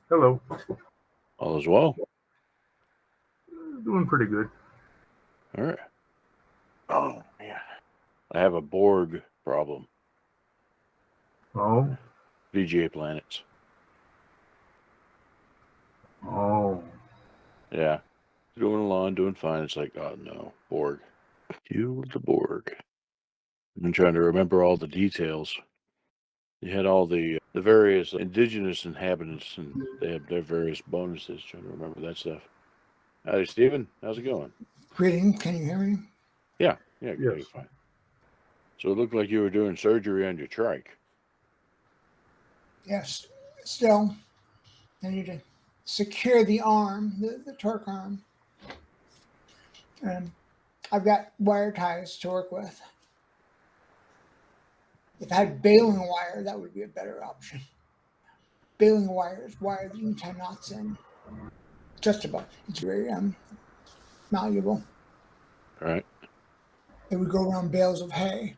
Hello. All is well. Doing pretty good. All right. Oh, man. I have a Borg problem. Oh, VGA planets. oh. Yeah. Doing along, doing fine. It's like, oh no, Borg. Kill the Borg. I've been trying to remember all the details. You had all the various indigenous inhabitants, and they have their various bonuses. Trying to remember that stuff. Howdy, Steven. How's it going? Wherein, can you hear me? Yeah, I can hear Yes. you fine. So it looked like you were doing surgery on your trike. Yes. Still, I need to secure the arm, the torque arm. And I've got wire ties to work with. If I had baling wire, that would be a better option. Baling wire is wire that you can tie knots in. Just about. It's very malleable. All right. It would go around bales of hay.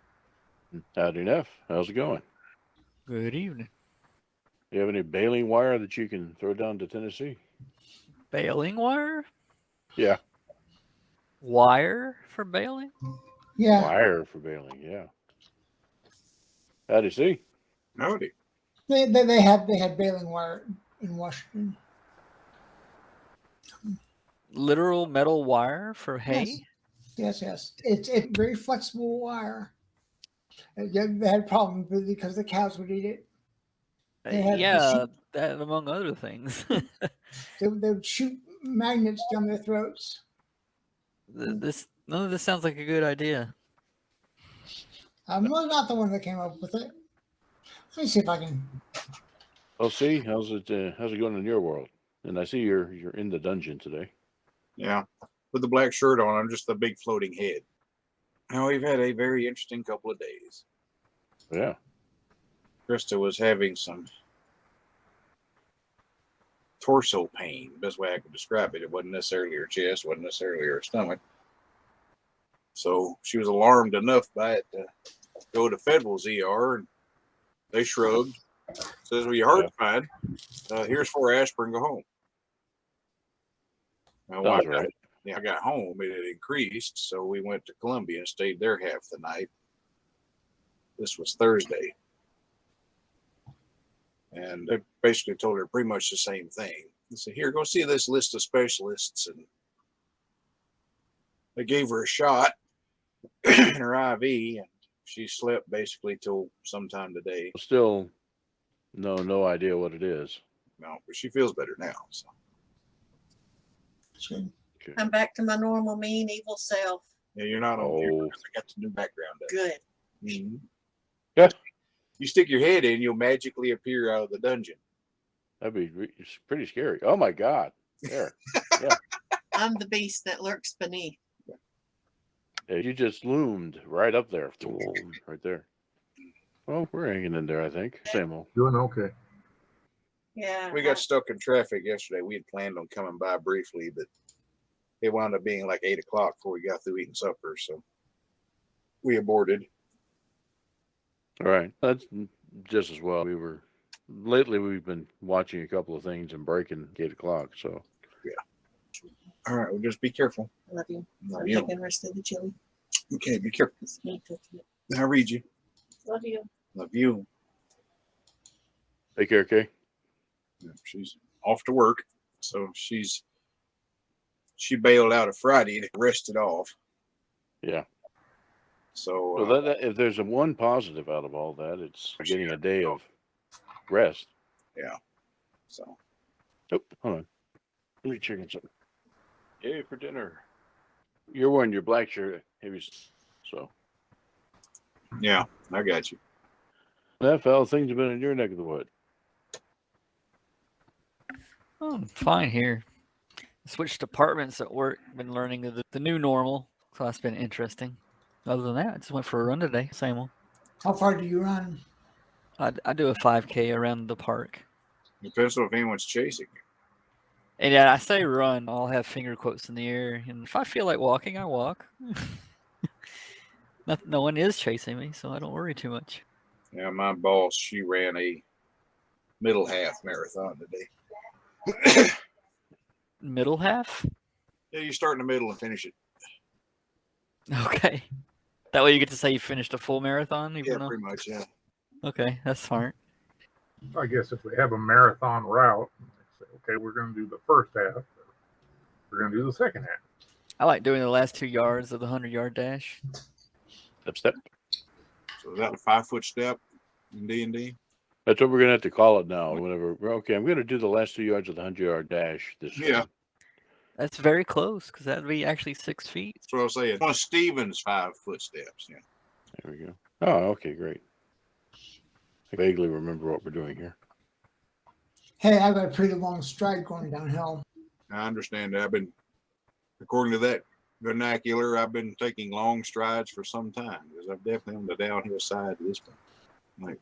Howdy, Neff. How's it going? Good evening. You have any baling wire that you can throw down to Tennessee? Baling wire? Yeah. Wire for baling? Yeah. Wire for baling, yeah. Howdy, see? Howdy. They had baling wire in Washington. Literal metal wire for hay? Yes. It's very flexible wire. They had problems because the cows would eat it. They had Yeah, that among other things. They would shoot magnets down their throats. None of this sounds like a good idea. I'm not the one that came up with it. Let me see if I can. Well, see, how's it going in your world? And I see you're in the dungeon today. Yeah. With the black shirt on, I'm just the big floating head. Now, we've had a very interesting couple of days. Yeah. Krista was having some torso pain. Best way I could describe it. It wasn't necessarily her chest, wasn't necessarily her stomach. So she was alarmed enough by it to go to Federal's ER, and they shrugged. Says, well, your heart's fine. Here's 4 aspirin, go home. Now, Sounds right. I got home, it had increased, so we went to Columbia and stayed there half the night. This was Thursday. And they basically told her pretty much the same thing. They said, here, go see this list of specialists. And they gave her a shot in her IV, and she slept basically till sometime today. Still, no idea what it is. No, but she feels better now. So. Okay. Okay. I'm back to my normal, mean, evil self. Yeah, you're not on camera. I got the new background up. Good. Mm-hmm. Yeah. You stick your head in, you'll magically appear out of the dungeon. That'd be pretty scary. Oh my God. There. Yeah. I'm the beast that lurks beneath. Yeah, you just loomed right up there. Right there. Well, we're hanging in there, I think. Same old. Doing okay. Yeah. We got stuck in traffic yesterday. We had planned on coming by briefly, but it wound up being like 8 o'clock before we got through eating supper. So we aborted. All right. That's just as well. Lately we've been watching a couple of things and breaking 8 o'clock. So yeah. All right. Well, just be careful. Love you. Love I'm you. taking the rest of the chili. Okay. Be careful. It's me cooking it. I read you. Love you. Love you. take care, Kay. Yeah, she's off to work. So she bailed out of Friday to rest it off. Yeah. So Well, if there's a one positive out of all that, it's getting a day of rest. Yeah. So. Oh, hold on. Let me check on something. Yay for dinner. You're wearing your black shirt, so. Yeah, I got you. That fella, things have been in your neck of the wood. Oh, I'm fine here. Switched departments at work. Been learning the new normal, so that's been interesting. Other than that, I just went for a run today. Same old. How far do you run? I do a 5K around the park. Depends on if anyone's chasing you. And yeah, I say run. I'll have finger quotes in the air, and if I feel like walking, I walk. No one is chasing me, so I don't worry too much. Yeah, my boss, she ran a middle half marathon today. Middle half? Yeah, you start in the middle and finish it. Okay. That way you get to say you finished a full marathon, even Yeah, though. pretty much. Yeah. Okay, that's smart. I guess if we have a marathon route, say, okay, we're going to do the first half. We're going to do the second half. I like doing the last 2 yards of the 100-yard dash. Step. So is that a 5-foot step in D&D? That's what we're gonna have to call it now. Whenever okay, I'm gonna do the last 2 yards of the 100-yard dash this Yeah. time. That's very close because that'd be actually 6 feet. That's what I was saying. One of Steven's 5-foot steps. Yeah. There we go. Oh, okay, great. I vaguely remember what we're doing here. Hey, I've got a pretty long stride going downhill. I understand that. According to that vernacular, I've been taking long strides for some time because I've definitely on the downhill side of this point. I'm like,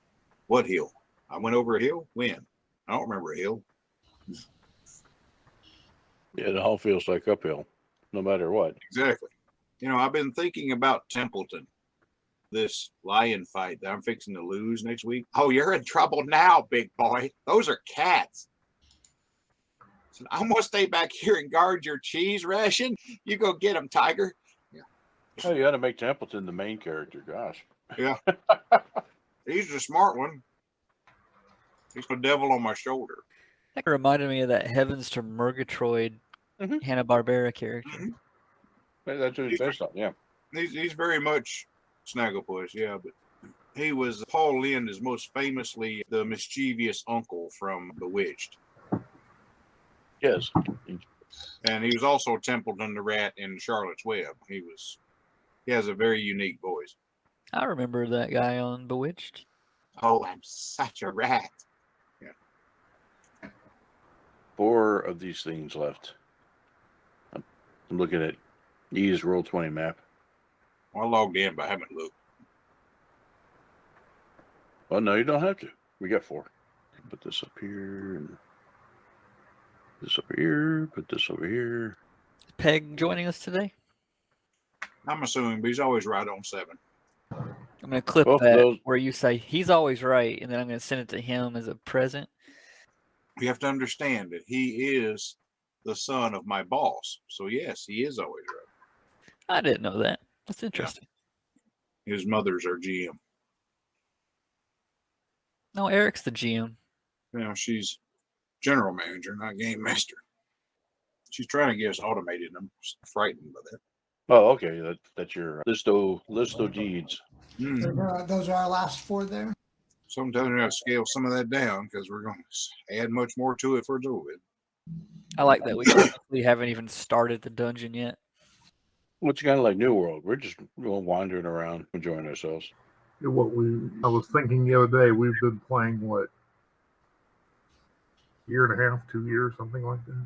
what hill? I went over a hill? When? I don't remember a hill. Yeah, the whole feels like uphill, no matter what. Exactly. You know, I've been thinking about Templeton, this lion fight that I'm fixing to lose next week. Oh, you're in trouble now, big boy. Those are cats. So I'm going to stay back here and guard your cheese ration. You go get them, Tiger. Yeah. Oh, you got to make Templeton the main character. Gosh. Yeah. He's the smart one. He's the devil on my shoulder. That reminded me of that Heavens to Murgatroyd Mhm. Hanna-Barbera character. Mhm. That's what he's based on, yeah. He's very much Snagglepuss, yeah, but he was Paul Lynde is most famously the mischievous uncle from Bewitched. Yes. And he was also Templeton the Rat in Charlotte's Web. He has a very unique voice. I remember that guy on Bewitched. Oh, I'm such a rat. 4 of these things left. I'm looking at E's Roll20 map. Well, I logged in, but I haven't looked. Well, no, you don't have to. We got 4. Put this up here and this over here. Put this over here. Peg joining us today. I'm assuming, but he's always right on 7. I'm going to clip Both of that those- where you say he's always right, and then I'm going to send it to him as a present. You have to understand that he is the son of my boss. So, yes, he is always right. I didn't know that. That's interesting. His mother's our GM. No, Eric's the GM. You know, she's general manager, not game master. She's trying to get us automated. I'm frightened by that. Oh, okay. That's your listo deeds. Those are our last 4 there. Sometimes we have to scale some of that down because we're going to add much more to it for it's over with. I like that we technically haven't even started the dungeon yet. Well, it's kind of like New World. We're just wandering around, enjoying ourselves. I was thinking the other day, we've been playing, what, year and a half, 2 years, something like that.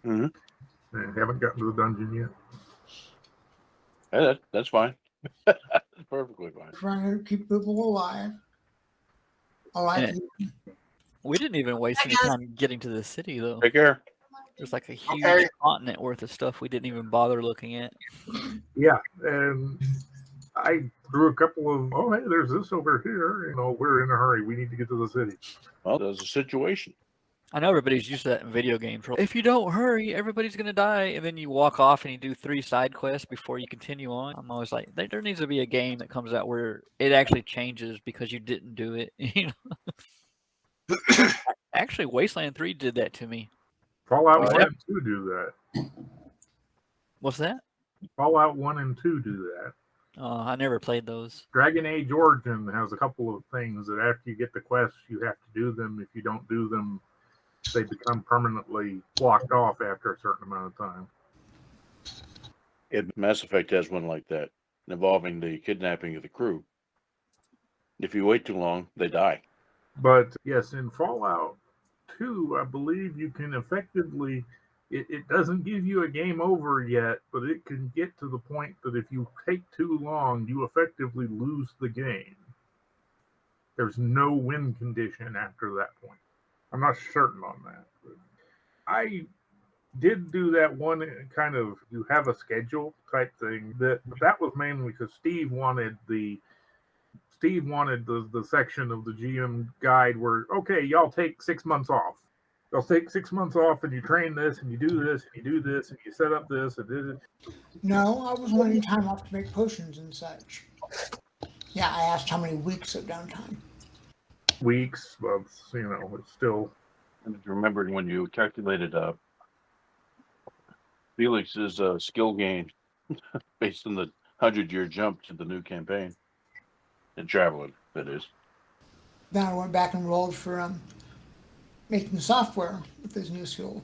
Mm-hmm. And haven't gotten to the dungeon yet. Yeah, that's fine. That's perfectly fine. Trying to keep people alive. All right. We didn't even waste Hi, any guys. time getting to the city, though. Take care. There's like a huge Okay. continent worth of stuff we didn't even bother looking at. Yeah, and I threw a couple of, oh, hey, there's this over here. You know, we're in a hurry. We need to get to the city. Well, there's a situation. I know everybody's used to that in video games. If you don't hurry, everybody's going to die. And then you walk off and you do 3 side quests before you continue on. I'm always like, there needs to be a game that comes out where it actually changes because you didn't do it. You know? Actually, Wasteland 3 did that to me. Fallout Oh, 1 yeah. and 2 do that. What's that? Fallout 1 and 2 do that. I never played those. Dragon Age Origin has a couple of things that after you get the quests, you have to do them. If you don't do them, they become permanently blocked off after a certain amount of time. Mass Effect has one like that, involving the kidnapping of the crew. If you wait too long, they die. But yes, in Fallout 2, I believe you can effectively, it doesn't give you a game over yet, but it can get to the point that if you take too long, you effectively lose the game. There's no win condition after that point. I'm not certain on that. But I did do that one kind of, you have a schedule type thing. But that was mainly because Steve wanted the section of the GM guide where, okay, y'all take 6 months off. they'll take 6 months off, and you train this, and you do this, and you do this, and you set up this, and this. No, I was wanting time off to make potions and such. Yeah, I asked how many weeks of downtime. Weeks, months, it's still. I just remembered when you calculated Felix's skill gain based on the 100-year jump to the new campaign and traveling, that is. Then I went back and rolled for making software with this new skill.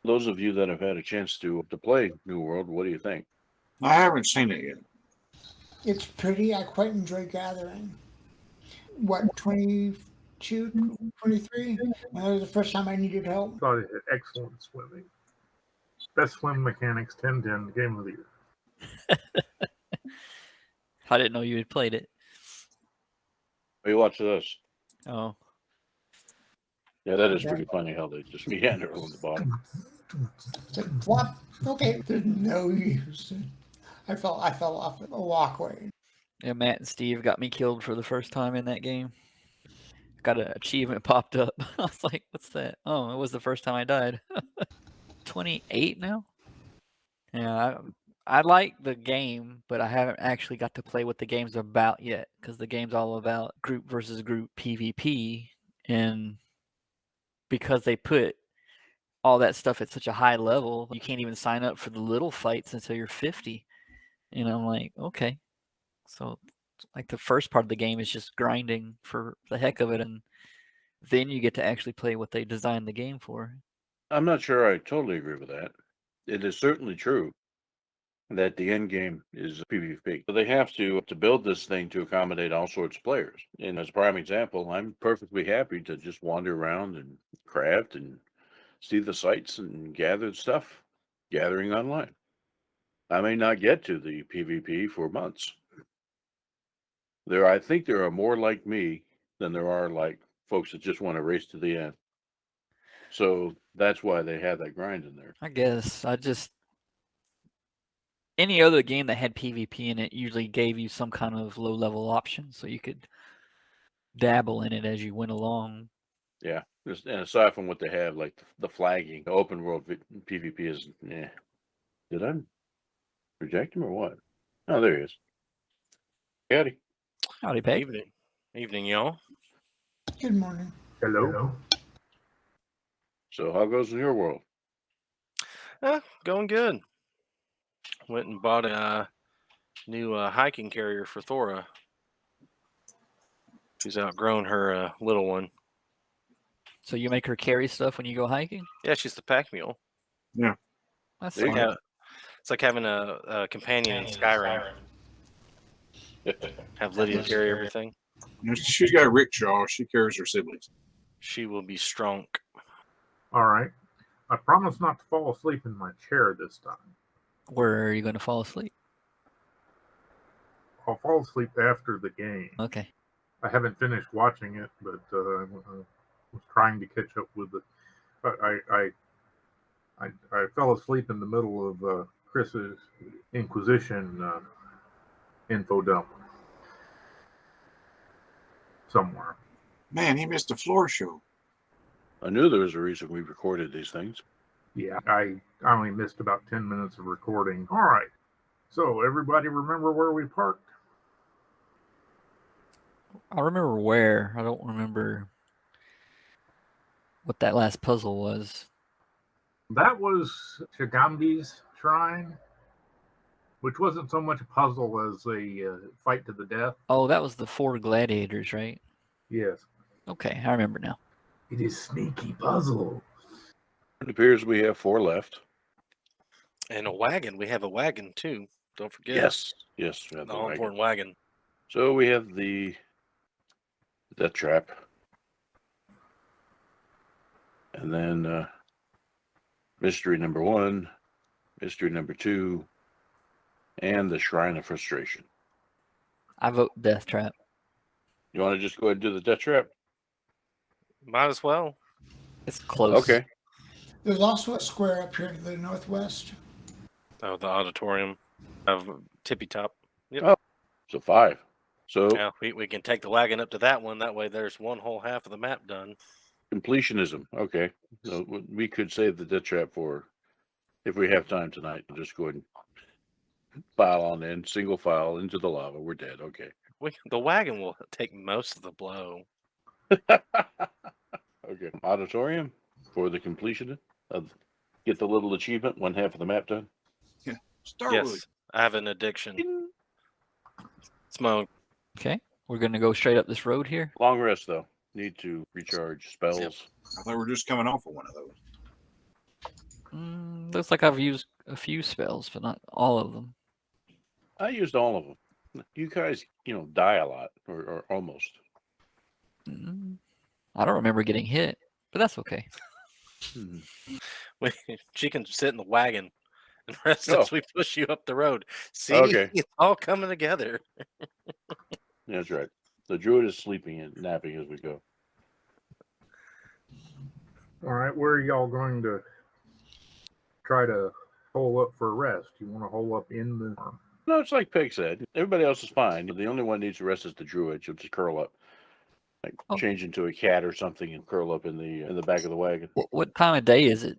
Those of you that have had a chance to play New World, what do you think? I haven't seen it yet. It's pretty. I quite enjoy gathering. What, 22, 23? That was the first time I needed help. Thought it had excellent swimming. Best swim mechanics, 10-10, game of the year. I didn't know you had played it. You watch this. Oh, Yeah, that is pretty funny how they just meander on the bottom. It's like, what? Okay, there's no use. I fell off a walkway. yeah. Matt and Steve got me killed for the first time in that game. Got an achievement popped up. I was like, "What's that?" Oh, it was the first time I died. 28 now. Yeah, I like the game, but I haven't actually got to play what the game's about yet, because the game's all about group versus group PvP, and because they put all that stuff at such a high level, you can't even sign up for the little fights until you're 50. And I'm like, okay. So like the first part of the game is just grinding for the heck of it, and then you get to actually play what they designed the game for. I'm not sure I totally agree with that. It is certainly true that the end game is PvP. So they have to build this thing to accommodate all sorts of players. And as a prime example, I'm perfectly happy to just wander around and craft and see the sights and gather stuff, gathering online. I may not get to the PvP for months. I think there are more like me than there are like folks that just want to race to the end. So that's why they have that grind in there. I guess any other game that had PvP in it usually gave you some kind of low level option, so you could dabble in it as you went along. Yeah, and aside from what they have, like the flagging, the open world PvP is, Did I reject him or what? Oh, there he is. Howdy. Howdy, Peg. Evening, y'all. Good morning. Hello. So how goes in your world? Going good. Went and bought a new hiking carrier for Thora. She's outgrown her little one. So you make her carry stuff when you go hiking? Yeah, she's the pack mule. That's There you smart. It's like having a companion in Skyrim. Have Lydia carry everything. She's got a rickshaw. She carries her siblings. She will be strong. All right. I promise not to fall asleep in my chair this time. Where are you going to fall asleep? I'll fall asleep after the game. Okay. I haven't finished watching it, but I was trying to catch up with the. I fell asleep in the middle of Chris's Inquisition info dump somewhere. Man, he missed a floor show. I knew there was a reason we recorded these things. Yeah, I only missed about 10 minutes of recording. All right. So everybody remember where we parked? I remember where. I don't remember what that last puzzle was. That was Shigambi's shrine, which wasn't so much a puzzle as a fight to the death. Oh, that was the 4 gladiators, right? Yes. Okay, I remember now. It is sneaky puzzle. It appears we have 4 left. And a wagon. We have a wagon, too. Don't forget. Yes. We have The the all wagon. important wagon. So we have the death trap. And then mystery number 1, mystery number 2, and the Shrine of Frustration. I vote Death Trap. You want to just go ahead and do the death trap? Might as well. It's close. Okay. There's also a square up here to the northwest. Oh, the auditorium of Tippy Top. Yep. Oh. So 5. So Yeah, we can take the wagon up to that one. That way there's one whole half of the map done. Completionism. Okay. So we could save the death trap for if we have time tonight. Just go ahead and file on in, single file into the lava. We're dead. Okay. The wagon will take most of the blow. Okay. Auditorium for the completion of get the little achievement, 1/2 of the map done. Start Yes, with I have an addiction. Smoke. Okay, we're gonna go straight up this road here. Long rest though. Need to recharge spells. I thought we were just coming off of one of those. Looks like I've used a few spells, but not all of them. I used all of them. You guys, die a lot or almost. I don't remember getting hit, but that's okay. She can sit in the wagon and rest as we push you up the road. See, Okay. It's all coming together. That's right. The druid is sleeping and napping as we go. All right, where are y'all going to try to hole up for rest? You want to hole up in the... No, it's like Peg said. Everybody else is fine. The only one needs to rest is the druid. She'll just curl up, like change into a cat or something, and curl up in the back of the wagon. What time of day is it?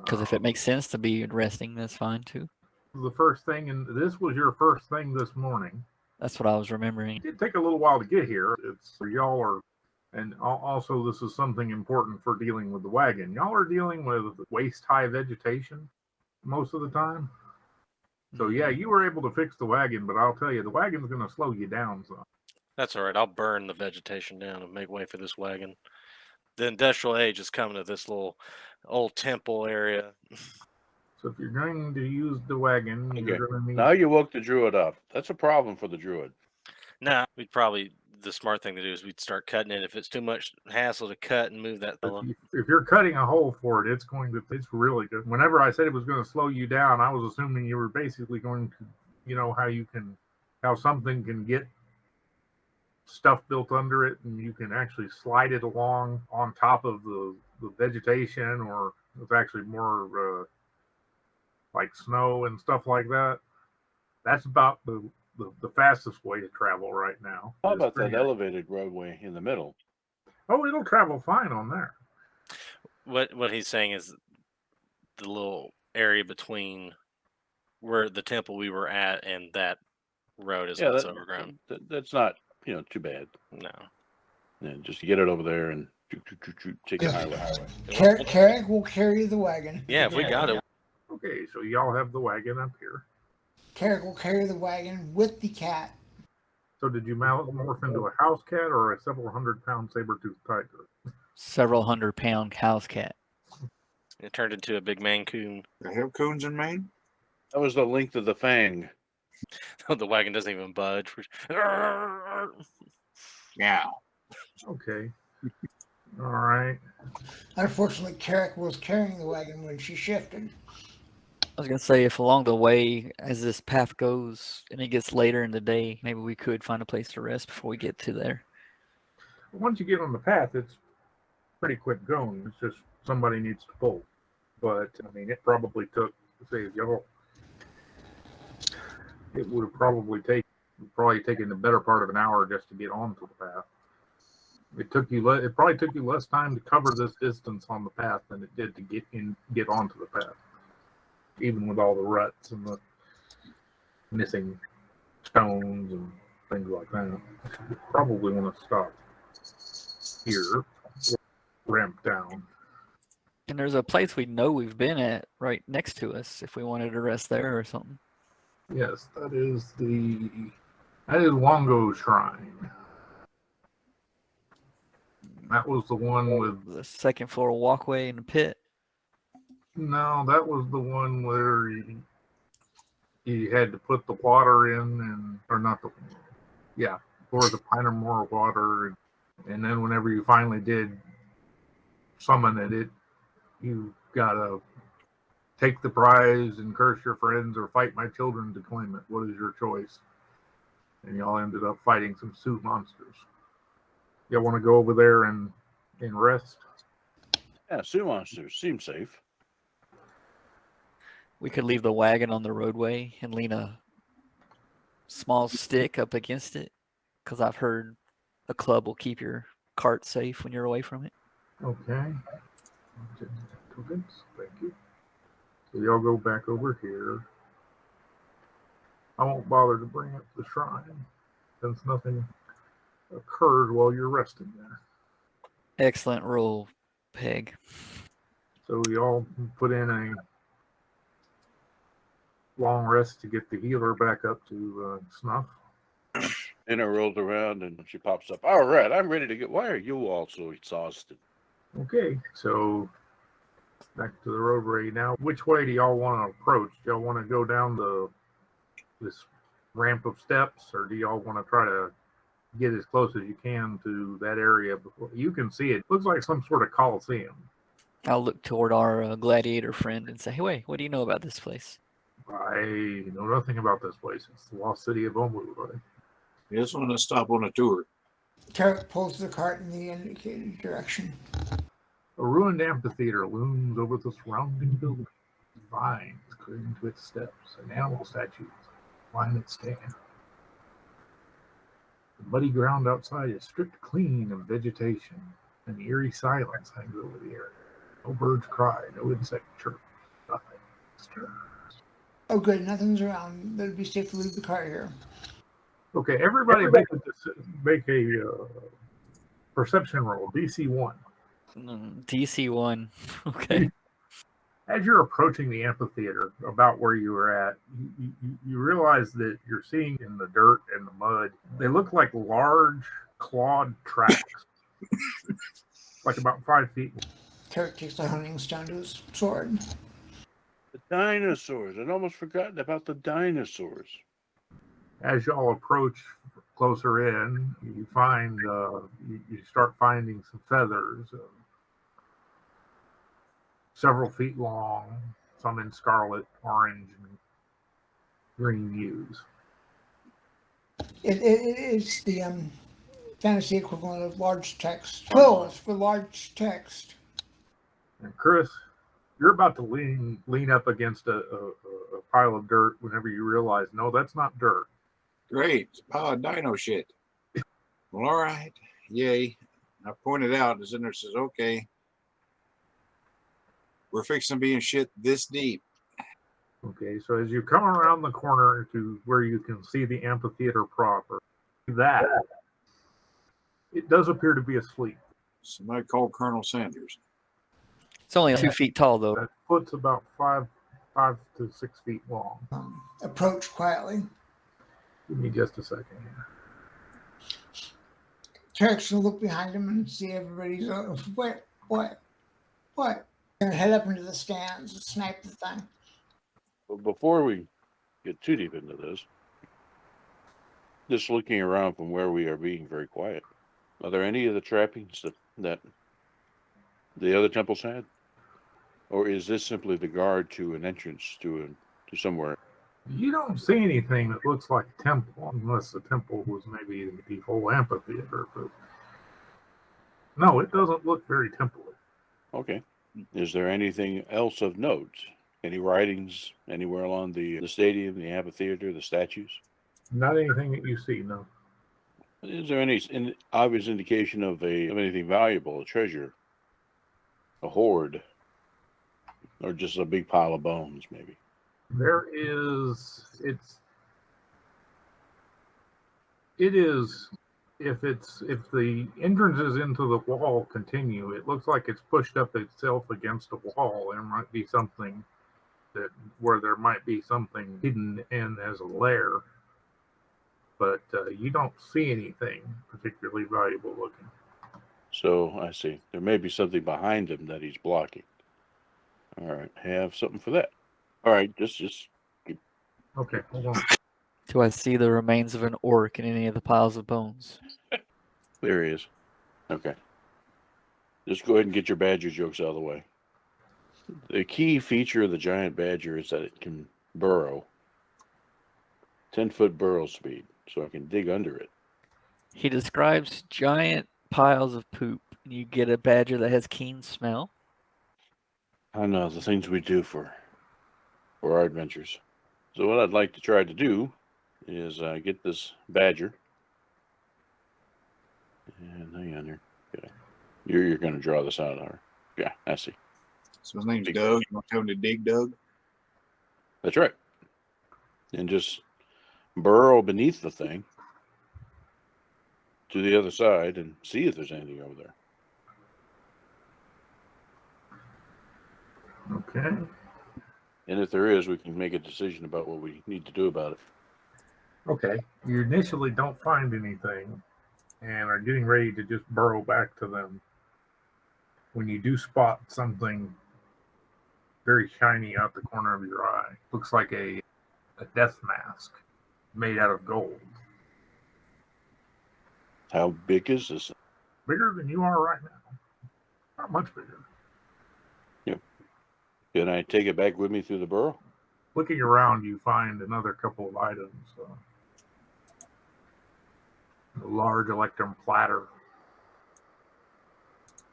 Because if it makes sense to be resting, that's fine too. The first thing, and this was your first thing this morning. That's what I was remembering. It did take a little while to get here. It's y'all are, and also this is something important for dealing with the wagon. Y'all are dealing with waist-high vegetation most of the time. So yeah, you were able to fix the wagon, but I'll tell you, the wagon's going to slow you down some. That's all right. I'll burn the vegetation down and make way for this wagon. The industrial age is coming to this little old temple area. So if you're going to use the wagon, you're going to need... Now you woke the druid up. That's a problem for the druid. Nah, the smart thing to do is we'd start cutting it. If it's too much hassle to cut and move that fella. If you're cutting a hole for it, it's really good. Whenever I said it was going to slow you down, I was assuming you were basically going to, how something can get stuff built under it and you can actually slide it along on top of the vegetation, or it's actually more like snow and stuff like that. That's about the fastest way to travel right now. How about that elevated roadway in the middle? Oh, it'll travel fine on there. What he's saying is the little area between where the temple we were at and that road is what's overgrown. That's not too bad. No. Yeah, just get it over there and take the highway. Carrick will carry the wagon. Yeah, if we got it. Okay, so y'all have the wagon up here. Carrick will carry the wagon with the cat. So did you morph into a house cat or a several 100-pound saber-toothed tiger? Several 100-pound house cat. It turned into a big Mancoon. They have coons in Maine? That was the length of the fang. The wagon doesn't even budge. Yeah. Okay. All right. Unfortunately, Carrick was carrying the wagon when she shifted. I was going to say, if along the way, as this path goes and it gets later in the day, maybe we could find a place to rest before we get to there. Once you get on the path, it's pretty quick going. It's just somebody needs to pull. But, it probably took, say, y'all, it would have probably taken the better part of an hour just to get onto the path. It probably took you less time to cover this distance on the path than it did to get onto the path. Even with all the ruts and the missing stones and things like that. You probably want to stop here, ramp down. And there's a place we know we've been at right next to us if we wanted to rest there or something. Yes, that is Longo Shrine. That was the one with the second floor walkway in the pit. No, that was the one where you had to put the water in, pour the pint or more water, and then whenever you finally did summon it, you gotta take the prize and curse your friends or fight my children to claim it. What is your choice? And y'all ended up fighting some Sioux monsters. Y'all want to go over there and rest? Yeah, Sioux monsters seem safe. We could leave the wagon on the roadway and lean a small stick up against it, because I've heard a club will keep your cart safe when you're away from it. Okay. Tokens. Thank you. So y'all go back over here. I won't bother to bring up the shrine since nothing occurred while you're resting there. Excellent roll, Peg. So y'all put in a long rest to get the healer back up to snuff. Anna rolls around and she pops up. All right, I'm ready to get. Why are you all so exhausted? Okay, so back to the roadway now. Which way do y'all want to approach? Do y'all want to go down this ramp of steps, or do y'all want to try to get as close as you can to that area before you can see it? Looks like some sort of coliseum. I'll look toward our gladiator friend and say, "Hey, wait, what do you know about this place?" I know nothing about this place. It's the lost city of Omu, right? You just want to stop on a tour. Tarek pulls the cart in the indicated direction. A ruined amphitheater looms over the surrounding building. Vines cling to its steps, and animal statues line its stand. The muddy ground outside is stripped clean of vegetation. An eerie silence hangs over the area. No birds cry, no insect chirp, nothing stirs. Oh, good, nothing's around. It'd be safe to leave the cart here. Okay, everybody make a perception roll, DC 1. DC 1. Okay. As you're approaching the amphitheater, about where you were at, you realize that you're seeing in the dirt and the mud, they look like large clawed tracks, like about 5 feet. Tarek takes the hunting stone to his sword. The dinosaurs. I'd almost forgotten about the dinosaurs. As y'all approach closer in, you find you start finding some feathers, several feet long, some in scarlet, orange, and green hues. It's the fantasy equivalent of large text. Quills for large text. And Chris, you're about to lean up against a pile of dirt whenever you realize, no, that's not dirt. Great. Oh, dino shit. Well, all right. Yay. I pointed out, the Zender says, okay. We're fixing being shit this deep. Okay, so as you come around the corner to where you can see the amphitheater proper, that it does appear to be asleep. Somebody called Colonel Sanders. It's only 2 feet tall, though. That foot's about 5 to 6 feet long. Approach quietly. Give me just a second here. Tarek's gonna look behind him and see everybody's. What? Gonna head up into the stands and snipe the thing. But before we get too deep into this, just looking around from where we are being very quiet, are there any of the trappings that the other temples had? Or is this simply the guard to an entrance to somewhere? You don't see anything that looks like a temple, unless the temple was maybe the whole amphitheater. But no, it doesn't look very temple-y. Okay. Is there anything else of note? Any writings anywhere along the stadium, the amphitheater, the statues? Not anything that you see, no. Is there any obvious indication of anything valuable, a treasure, a hoard, or just a big pile of bones, maybe? There is. It is. If the entrances into the wall continue, it looks like it's pushed up itself against a wall. There might be something where there might be something hidden in as a lair, but you don't see anything particularly valuable looking. So I see. There may be something behind him that he's blocking. All right, have something for that. All right, just keep. Okay, hold on. Do I see the remains of an orc in any of the piles of bones? There he is. Okay. Just go ahead and get your badger jokes out of the way. The key feature of the giant badger is that it can burrow. 10-foot burrow speed, so I can dig under it. He describes giant piles of poop, and you get a badger that has keen smell. I know the things we do for our adventures. So what I'd like to try to do is get this badger. And hang on here. You're going to draw this out of her. Yeah, I see. So his name's Doug. You want to tell him to dig, Doug? That's right. And just burrow beneath the thing to the other side and see if there's anything over there. Okay. And if there is, we can make a decision about what we need to do about it. Okay. You initially don't find anything and are getting ready to just burrow back to them when you do spot something very shiny out the corner of your eye. Looks like a death mask made out of gold. How big is this? Bigger than you are right now. Not much bigger. Yep. Can I take it back with me through the burrow? Looking around, you find another couple of items. A large electrum platter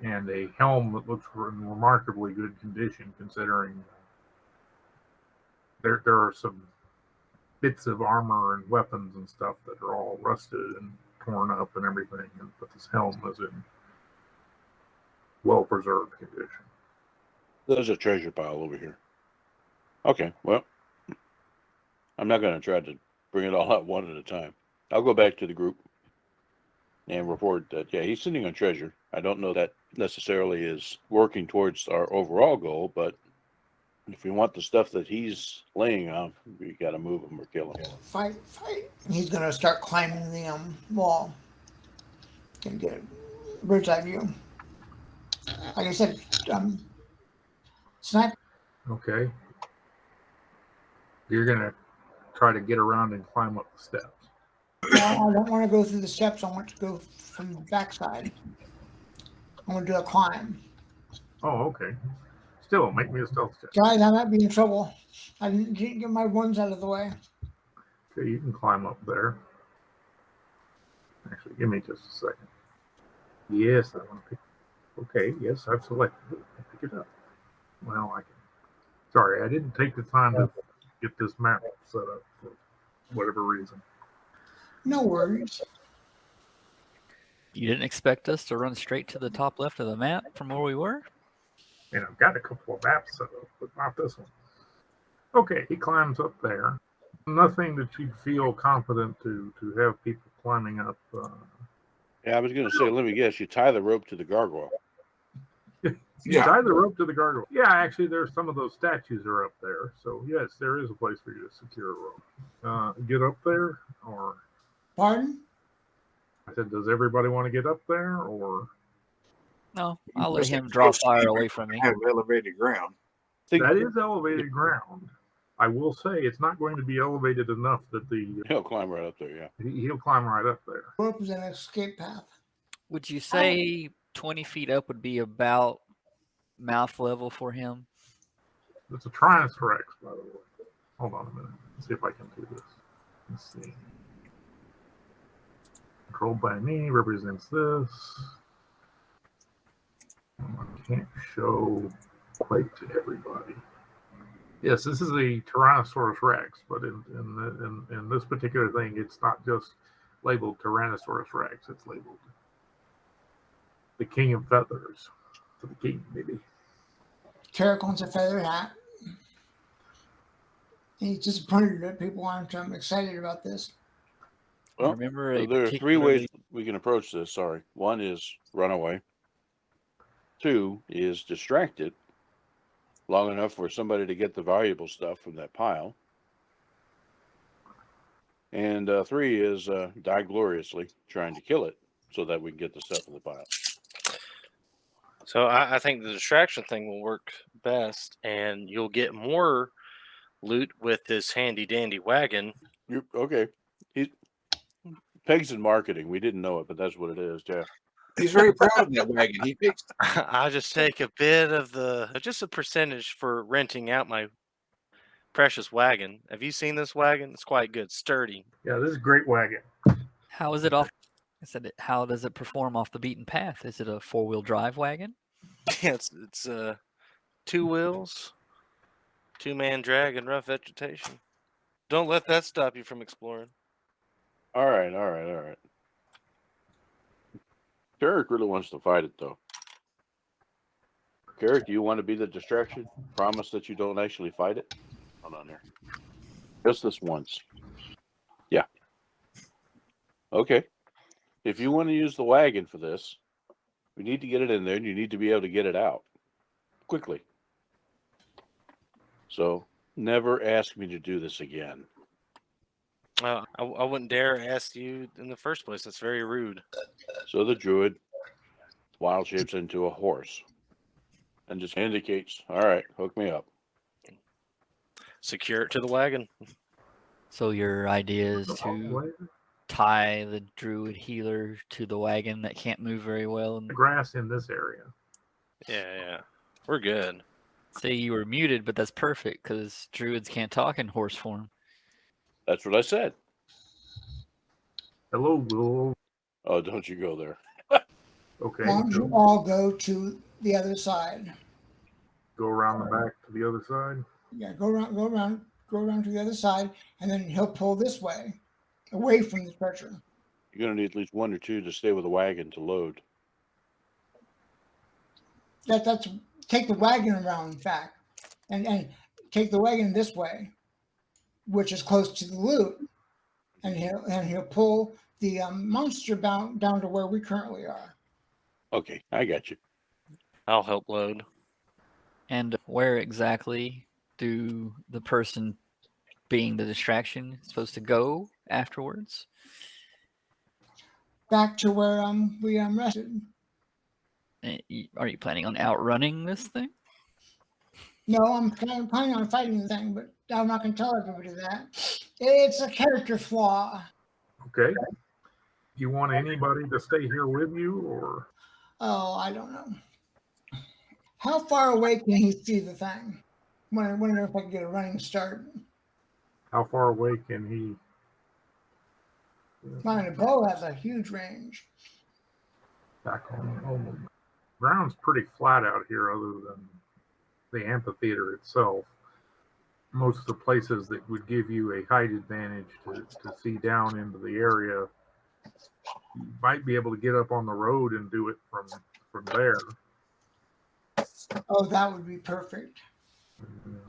and a helm that looks in remarkably good condition, considering there are some bits of armor and weapons and stuff that are all rusted and torn up and everything, but this helm is in well-preserved condition. There's a treasure pile over here. Okay, well, I'm not going to try to bring it all out one at a time. I'll go back to the group and report that, yeah, he's sitting on treasure. I don't know that necessarily is working towards our overall goal, but if we want the stuff that he's laying on, we got to move him or kill him. Fight. He's going to start climbing the wall. Gonna get a bird's eye view. Like I said, snipe. Okay. You're going to try to get around and climb up the steps. No, I don't want to go through the steps. I want to go from the backside. I'm going to do a climb. Oh, okay. Still, make me a stealth check. Guys, I might be in trouble. I didn't get my ones out of the way. Okay, you can climb up there. Actually, give me just a second. Yes, I want to pick. Okay, yes, I've selected it. I pick it up. Well, I can. Sorry, I didn't take the time to get this map set up for whatever reason. No worries. You didn't expect us to run straight to the top left of the map from where we were? And I've got a couple of maps set up, but not this one. Okay, he climbs up there. Nothing that you'd feel confident to have people climbing up. Yeah, I was going to say, let me guess, you tie the rope to the gargoyle. You tie the rope to the gargoyle. Yeah, actually, there's some of those statues are up there. So, yes, there is a place for you to secure a rope. Get up there, or... Pardon? I said, does everybody want to get up there, or... No, I'll let him draw fire away from me. Have elevated ground. That is elevated ground. I will say it's not going to be elevated enough that He'll climb right up there, yeah. He'll climb right up there. Rope is an escape path. Would you say 20 feet up would be about mouth level for him? It's a Tyrannosaurus, by the way. Hold on a minute. Let's see if I can do this. Let's see. Controlled by me represents this. I can't show quite to everybody. Yes, this is a Tyrannosaurus Rex, but in this particular thing, it's not just labeled Tyrannosaurus Rex. It's labeled the King of Feathers. For the king, maybe. Tarek wants a feather hat. He's disappointed that people aren't excited about this. Well, remember there are three ways we can approach this. Sorry. One is run away. Two is distracted long enough for somebody to get the valuable stuff from that pile. And three is die gloriously trying to kill it so that we can get the stuff in the pile. So I think the distraction thing will work best, and you'll get more loot with this handy dandy wagon. Okay. Peg's in marketing. We didn't know it, but that's what it is, Jeff. He's very proud of that wagon. He fixed it. I just take a bit of just a percentage for renting out my precious wagon. Have you seen this wagon? It's quite good, sturdy. Yeah, this is a great wagon. How is it off? I said, how does it perform off the beaten path? Is it a 4-wheel drive wagon? Yeah, it's 2 wheels, 2-man drag, and rough vegetation. Don't let that stop you from exploring. All right. Derek really wants to fight it, though. Garrett, do you want to be the distraction? Promise that you don't actually fight it? Hold on there. Just this once. Yeah. Okay. If you want to use the wagon for this, we need to get it in there and you need to be able to get it out quickly. So never ask me to do this again. I wouldn't dare ask you in the first place. That's very rude. So the druid wild shapes into a horse and just indicates, all right, hook me up. Secure it to the wagon. So your idea is to tie the druid healer to the wagon that can't move very well. And The grass in this area. Yeah. We're good. say you were muted, but that's perfect because druids can't talk in horse form. That's what I said. Hello, Will. Oh, don't you go there. Okay. As long as you all go to the other side. Go around the back to the other side. Yeah, go around to the other side, and then he'll pull this way, away from the treasure. You're going to need at least one or two to stay with the wagon to load. That's take the wagon around, in fact, and take the wagon this way, which is close to the loot, and he'll pull the monster down to where we currently are. Okay, I got you. I'll help load. And where exactly do the person being the distraction supposed to go afterwards? Back to where we rested. Are you planning on outrunning this thing? No, I'm planning on fighting the thing, but I'm not going to tell everybody that. It's a character flaw. Okay. You want anybody to stay here with you, or? Oh, I don't know. How far away can he see the thing? I wonder if I can get a running start. How far away can he? Flying a bow has a huge range. Back home. The ground's pretty flat out here, other than the amphitheater itself. Most of the places that would give you a height advantage to see down into the area, you might be able to get up on the road and do it from there. Oh, that would be perfect.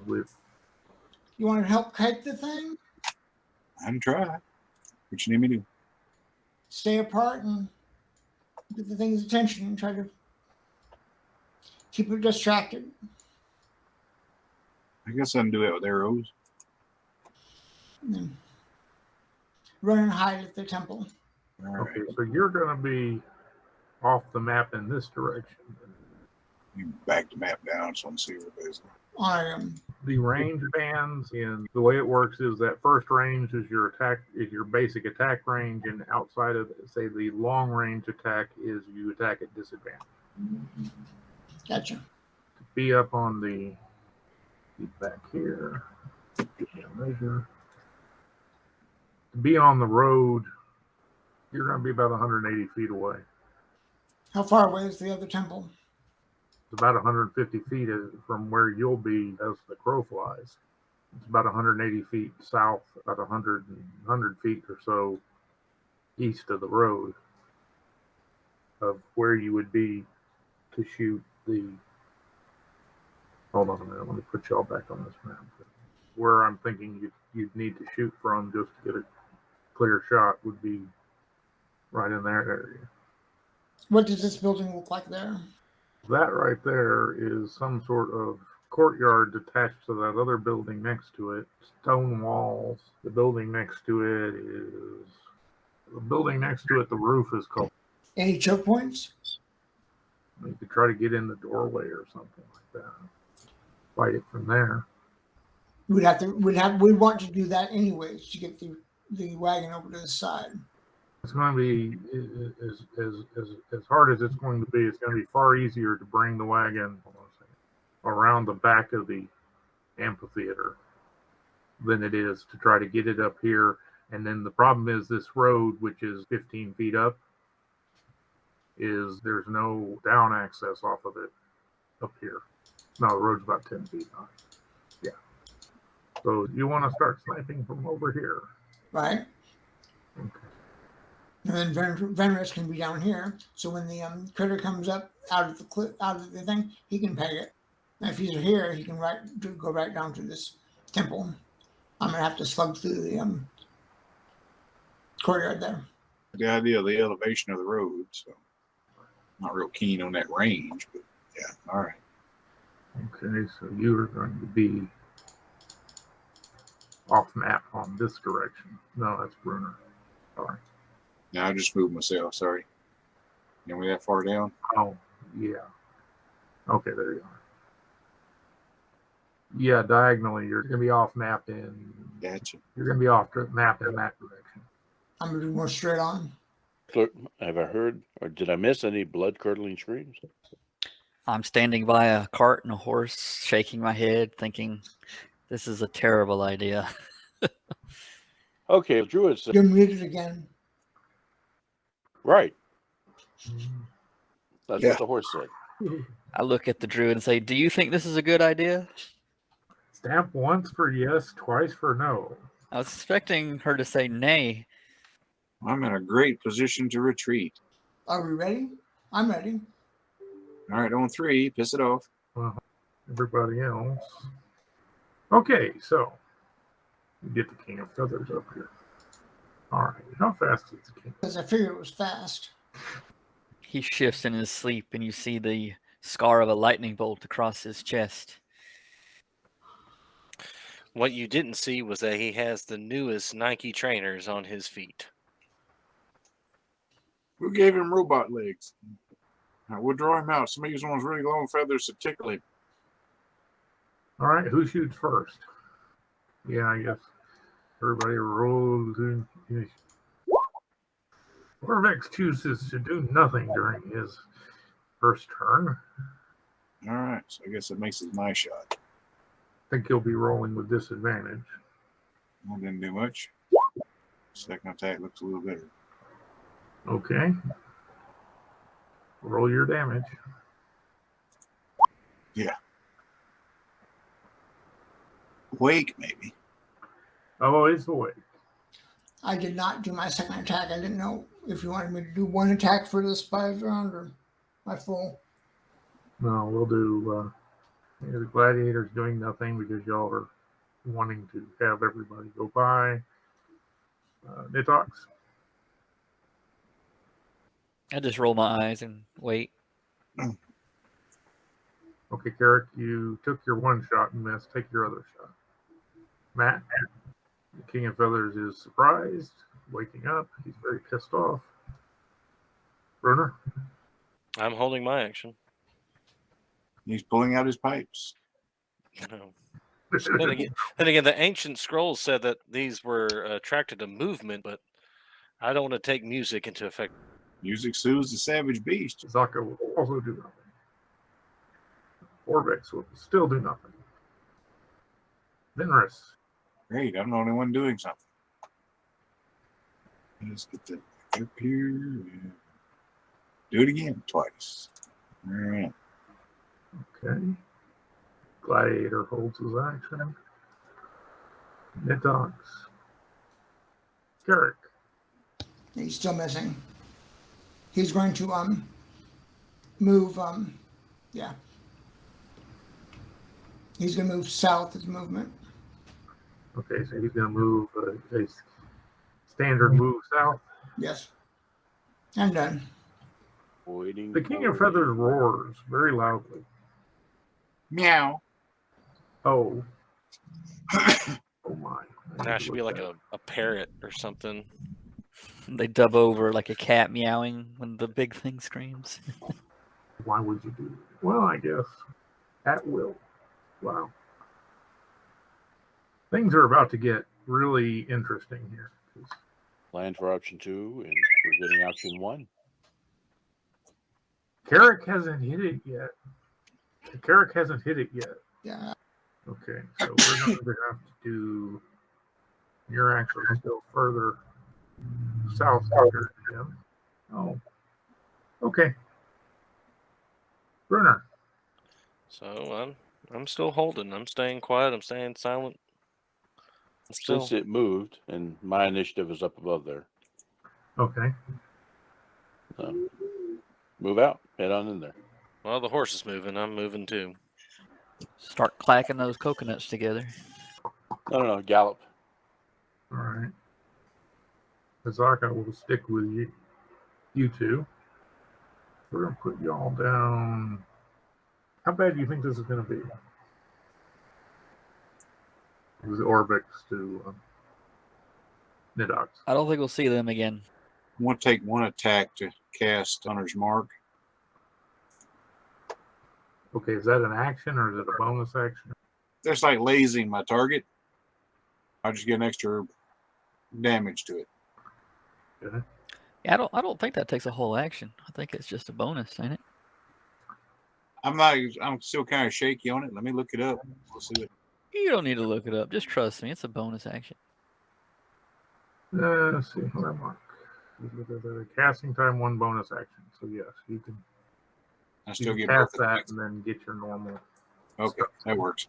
With You want to help kite the thing? I'm trying. What you need me to do? Stay apart and get the thing's attention and try to keep it distracted. I guess I can do it with arrows. And then run and hide at the temple. All right. okay, so you're going to be off the map in this direction. You back the map down so I can see what it is. The range bands in the way it works is that first range is your basic attack range, and outside of say the long range attack is you attack at disadvantage. Gotcha. To be up on the back here, give me a measure. To be on the road, you're going to be about 180 feet away. How far away is the other temple? It's about 150 feet from where you'll be as the crow flies. It's about 180 feet south, about 100 feet or so east of the road of where you would be to shoot the. Hold on a minute. Let me put y'all back on this map. Where I'm thinking you'd need to shoot from just to get a clear shot would be right in that area. What does this building look like there? That right there is some sort of courtyard attached to that other building next to it. Stone walls. The building next to it, the roof is called. Any choke points? You could try to get in the doorway or something like that. Fight it from there. We'd want to do that anyways to get the wagon over to the side. It's going to be as hard as it's going to be. It's going to be far easier to bring the wagon around the back of the amphitheater than it is to try to get it up here. And then the problem is this road, which is 15 feet up, there's no down access off of it up here. No, the road's about 10 feet high. Yeah. So you want to start sniping from over here. Right. Okay. And then Venrus can be down here. So when the critter comes up out of the thing, he can peg it. And if he's here, he can go right down to this temple. I'm gonna have to slug through the courtyard there. The idea of the elevation of the road, so not real keen on that range, but yeah, all right. Okay, so you are going to be off map on this direction. No, that's Bruner. Sorry. Now I just moved myself. Sorry. You we that far down? Oh, yeah. Okay, there you are. Yeah, diagonally, you're going to be off map in. Gotcha. You're going to be off map in that direction. I'm gonna do more straight on. Have I heard, or did I miss any blood-curdling screams? I'm standing by a cart and a horse, shaking my head, thinking, this is a terrible idea. Okay, Druid said, You're muted again. right. That's Yeah. what the horse said. I look at the druid and say, do you think this is a good idea? Stamp once for yes, twice for no. I was expecting her to say nay. I'm in a great position to retreat. Are we ready? I'm ready. All right, on 3, piss it off. Well, everybody else. Okay, so we get the King of Feathers up here. All right, how fast is the King? Because I figured it was fast. He shifts in his sleep, and you see the scar of a lightning bolt across his chest. What you didn't see was that he has the newest Nike trainers on his feet. Who gave him robot legs? Now, we'll draw him out. Somebody who's one's really long feathers to tickle him. All right, who shoots first? Yeah, I guess everybody rolls in. Orvex chooses to do nothing during his first turn. All right, so I guess it makes it my shot. I think he'll be rolling with disadvantage. I didn't do much. Second attack looks a little better. Okay. Roll your damage. Yeah. Wake, maybe. Oh, it's awake. I did not do my second attack. I didn't know if you wanted me to do one attack for the spies round or my full. No, we'll do. The gladiator's doing nothing because y'all are wanting to have everybody go by. Nitox. I just roll my eyes and wait. Okay, Carrick, you took your one shot and missed. Take your other shot. Matt, the King of Feathers is surprised, waking up. He's very pissed off. Bruner? I'm holding my action. He's pulling out his pipes. No. Then again, the ancient scrolls said that these were attracted to movement, but I don't want to take music into effect. Music soothes the savage beast. Zaka will also do nothing. Orvex will still do nothing. Venrus. Great, I'm the only one doing something. Let's get that up here. And do it again twice. All right. Okay. Gladiator holds his action. Nitox. Carrick. He's still missing. He's going to move yeah. He's gonna move south as movement. Okay, so he's going to move a standard move south. Yes. I'm done. Waiting. The King of Feathers roars very loudly. Meow. Oh. Oh my. Now it should be like a parrot or something. They dub over like a cat meowing when the big thing screams. Why would you do that? Well, I guess at will. Wow. Things are about to get really interesting here. Plan for option 2, and we're getting option 1. Carrick hasn't hit it yet. Carrick hasn't hit it yet. Yeah. Okay, so we're going to have to do. You're actually still further south compared to him. Oh, okay. Brunner. So I'm still holding. I'm staying quiet. I'm staying silent. Since it moved, and my initiative is up above there. Okay. So, move out. Head on in there. Well, the horse is moving. I'm moving too. Start clacking those coconuts together. No. Gallop. All right. Azaka will stick with you two. We're going to put y'all down. How bad do you think this is going to be? It was Orbix to Nidox. I don't think we'll see them again. I want to take one attack to cast Hunter's Mark. Okay, is that an action or is it a bonus action? That's like lasing my target. I'll just get an extra damage to it. Okay. Yeah, I don't think that takes a whole action. I think it's just a bonus, ain't it? I'm still kind of shaky on it. Let me look it up. We'll see what. You don't need to look it up. Just trust me. It's a bonus action. Let's see. What I mark. Casting time, one bonus action. So yes, you can. I still get cast both that attacks. and then get your normal. Okay, stuff. that works.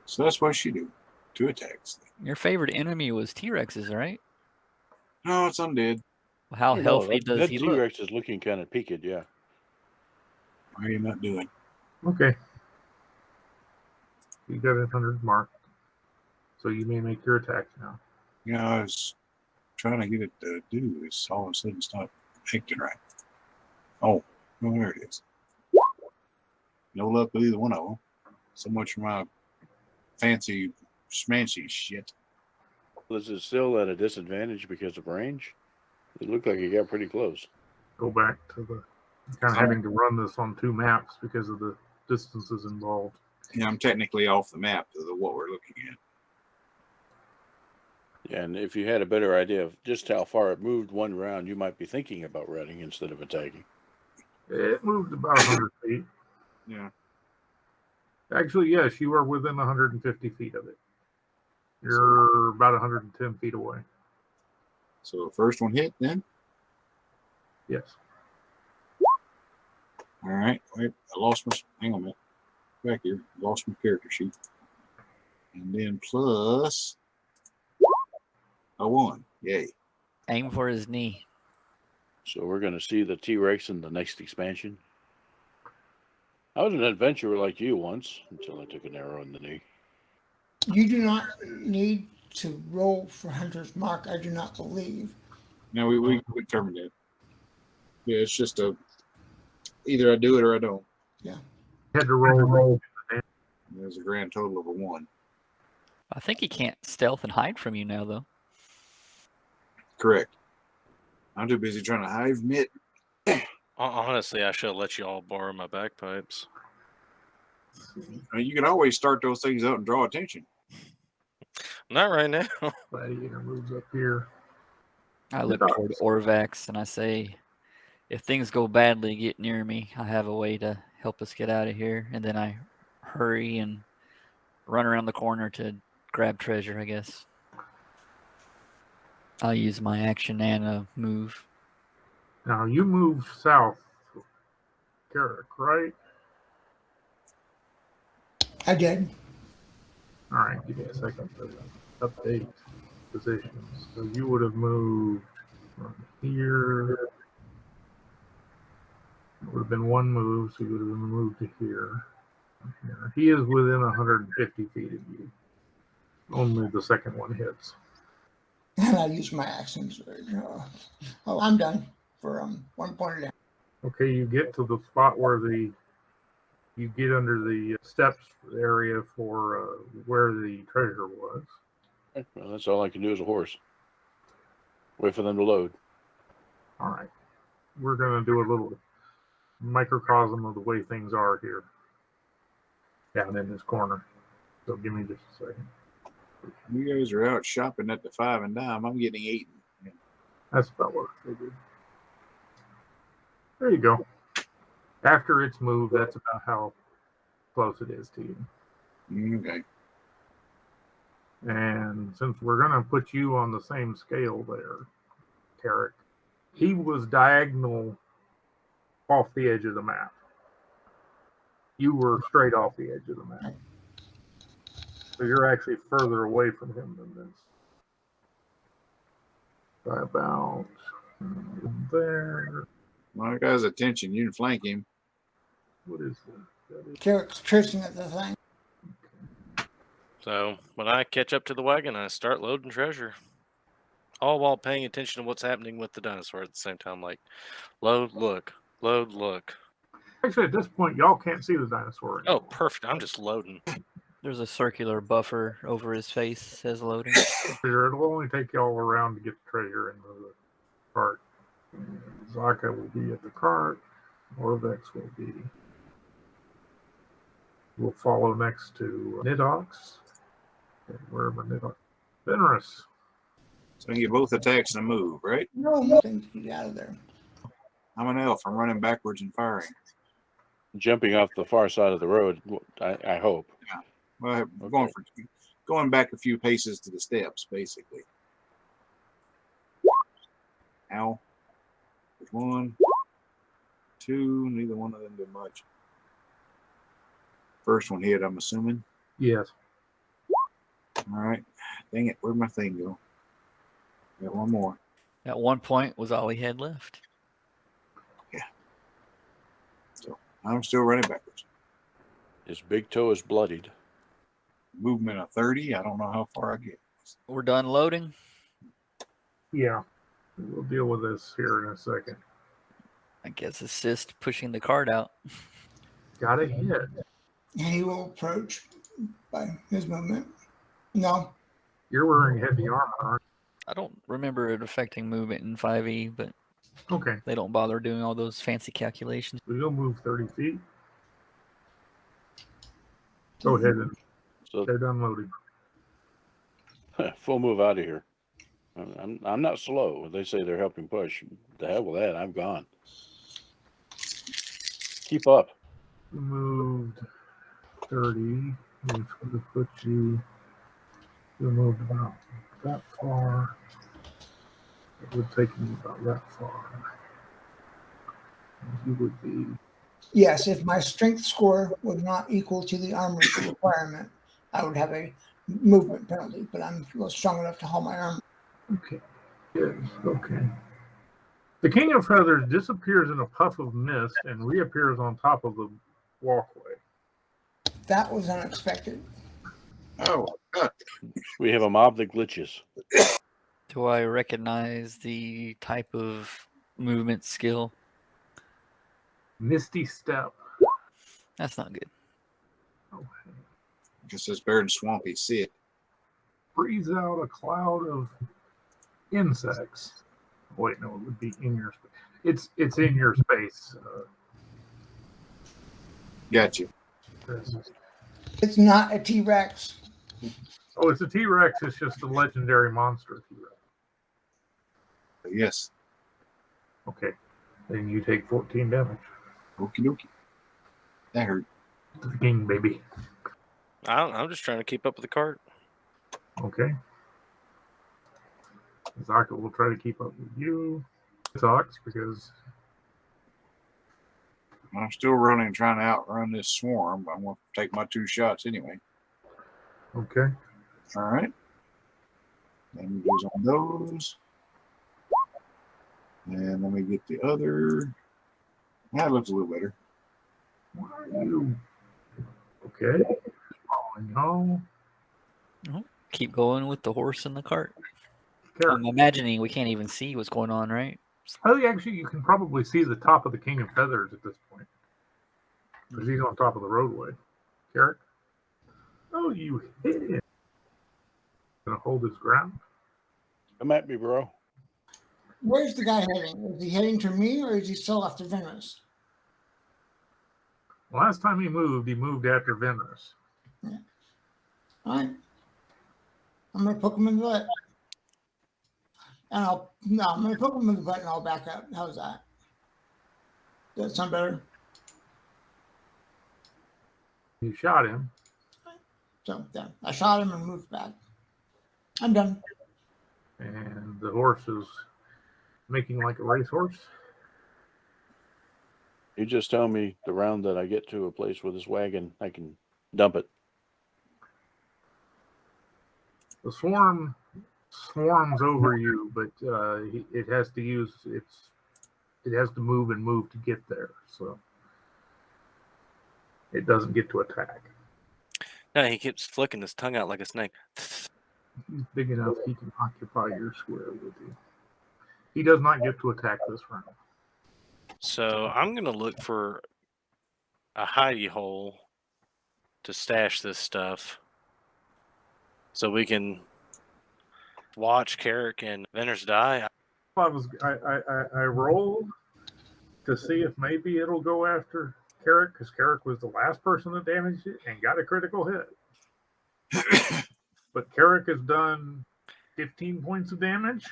So that's what she do. 2 attacks. Your favorite enemy was T-Rexes, right? No, it's undead. How healthy does that he look? T-Rex is looking kind of peaked, yeah. Why are you not doing? Okay. You got 100 marked. So you may make your attacks now. Yeah, I was trying to get it to do this. All of a sudden, stop acting right. Oh, there it is. No luck with either one of them. So much for my fancy schmancy shit. Was it still at a disadvantage because of range? It looked like it got pretty close. Go back to the kind of having to run this on 2 maps because of the distances involved. Yeah, I'm technically off the map of what we're looking at. Yeah, and if you had a better idea of just how far it moved one round, you might be thinking about running instead of attacking. It moved about 100 feet. Yeah. Actually, yes, you are within 150 feet of it. You're about 110 feet away. So the first one hit then? Yes. All right. Wait, I lost my. Hang on a minute. Back here. Lost my character sheet. And then plus a 1. Yay. Aim for his knee. So we're going to see the T-Rex in the next expansion. I was an adventurer like you once until I took an arrow in the knee. You do not need to roll for Hunter's Mark, I do not believe. No, we determined that. Yeah, it's just either I do it or I don't. Yeah. You had to roll. There's a grand total of a 1. I think he can't stealth and hide from you now, though. Correct. I'm too busy trying to hive mitt. Honestly, I should have let you all borrow my bagpipes. I mean, you can always start those things out and draw attention. Not right now. Gladiator moves up here. I look toward Orvax and I say, if things go badly, get near me. I have a way to help us get out of here. And then I hurry and run around the corner to grab treasure, I guess. I'll use my action and a move. Now you move south, Carrick, right? I did. All right, give me a second to update positions. So you would have moved from here. It would have been 1 move, so you would have moved to here. He is within 150 feet of you. Only the second one hits. And I use my actions. Oh, I'm done for 1 point of damage. Okay, you get to the spot where you get under the steps area for where the treasure was. Well, that's all I can do as a horse. Wait for them to load. All right, we're gonna do a little microcosm of the way things are here down in this corner. So give me just a second. You guys are out shopping at the 5 and dime. I'm getting eaten. That's about what I figured. There you go. After it's moved, that's about how close it is to you. Okay. And since we're going to put you on the same scale there, Carrick, he was diagonal off the edge of the map. You were straight off the edge of the map. So you're actually further away from him than this. by about there. Well, I got his attention. You can flank him. What is that? That is Carrot's cursing at the thing. So when I catch up to the wagon, I start loading treasure. All while paying attention to what's happening with the dinosaur at the same time. Like, load, look. Load, look. actually at this point, y'all can't see the dinosaur Oh, anymore. perfect. I'm just loading. There's a circular buffer over his face, says loading. It'll only take y'all around to get the treasure into the cart. Zaka will be at the cart. Orvex will be. We'll follow next to Nidox. Okay, where are my Nidox? Venrus. So you get both attacks and a move, right? No, nothing to get out of there. I'm an elf. I'm running backwards and firing. Jumping off the far side of the road, I hope. Well, Okay. going back a few paces to the steps, basically. Ow. There's 1, 2. Neither one of them did much. First one hit, I'm assuming. Yes. All right. Dang it. Where'd my thing go? Got one more. At one point was all he had left. So I'm still running backwards. His big toe is bloodied. Movement of 30. I don't know how far I get. We're done loading. Yeah. We'll deal with this here in a second. I guess assist pushing the cart out. Got a hit. And he will approach by his movement. No. You're wearing heavy armor, aren't I don't remember it affecting movement in 5e, but you? Okay. they don't bother doing all those fancy calculations. We'll move 30 feet. Go ahead and So they're done loading. full move out of here. I'm not slow. They say they're helping push. The hell with that. I'm gone. Keep up. We moved 30, which would have put you. We moved about that far. It would take you about that far. And you would be. Yes, if my strength score was not equal to the armor requirement, I would have a movement penalty, but I'm strong enough to haul my armor. Okay. Yes. Okay. The King of Feathers disappears in a puff of mist and reappears on top of the walkway. That was unexpected. Oh, God. We have a mob that glitches. Do I recognize the type of movement skill? Misty Step. That's not good. Okay. Just says bear and swampy. See it. Breathes out a cloud of insects. Wait, no, it would be in your space. It's in your space. Got you. Chris. It's not a T-Rex. Oh, it's a T-Rex. It's just a legendary monster T-Rex. Yes. Okay. Then you take 14 damage. Okie dokie. That hurt. To the king, baby. I'm just trying to keep up with the cart. Okay. Zaka will try to keep up with you. It sucks because I'm still running, trying to outrun this swarm. But I'm going to take my 2 shots anyway. okay. All right. Then goes on those. And let me get the other. That looks a little better. Why are you okay? Following home. Keep going with the horse and the cart. Carrot. I'm imagining we can't even see what's going on, right? Oh, actually, you can probably see the top of the King of Feathers at this point because he's on top of the roadway. Carrot. Oh, you hit him. Gonna hold his ground. Come at me, bro. Where's the guy heading? Is he heading to me or is he still after Venus? Last time he moved after Venus. All right. I'm going to poke him in the butt. And I'm going to poke him in the butt and I'll back up. How's that? Does that sound better? You shot him. So, yeah, I shot him and moved back. I'm done. And the horse is making like a racehorse. You just tell me the round that I get to a place with this wagon, I can dump it. The swarm swarms over you, but it has to use it has to move and move to get there, so it doesn't get to attack. No, he keeps flicking his tongue out like a snake. He's big enough he can occupy your square with you. He does not get to attack this round. So I'm gonna look for a hidey hole to stash this stuff, so we can watch Carrick and Venters die. I rolled to see if maybe it'll go after Carrick, because Carrick was the last person that damaged it and got a critical hit. But Carrick has done 15 points of damage.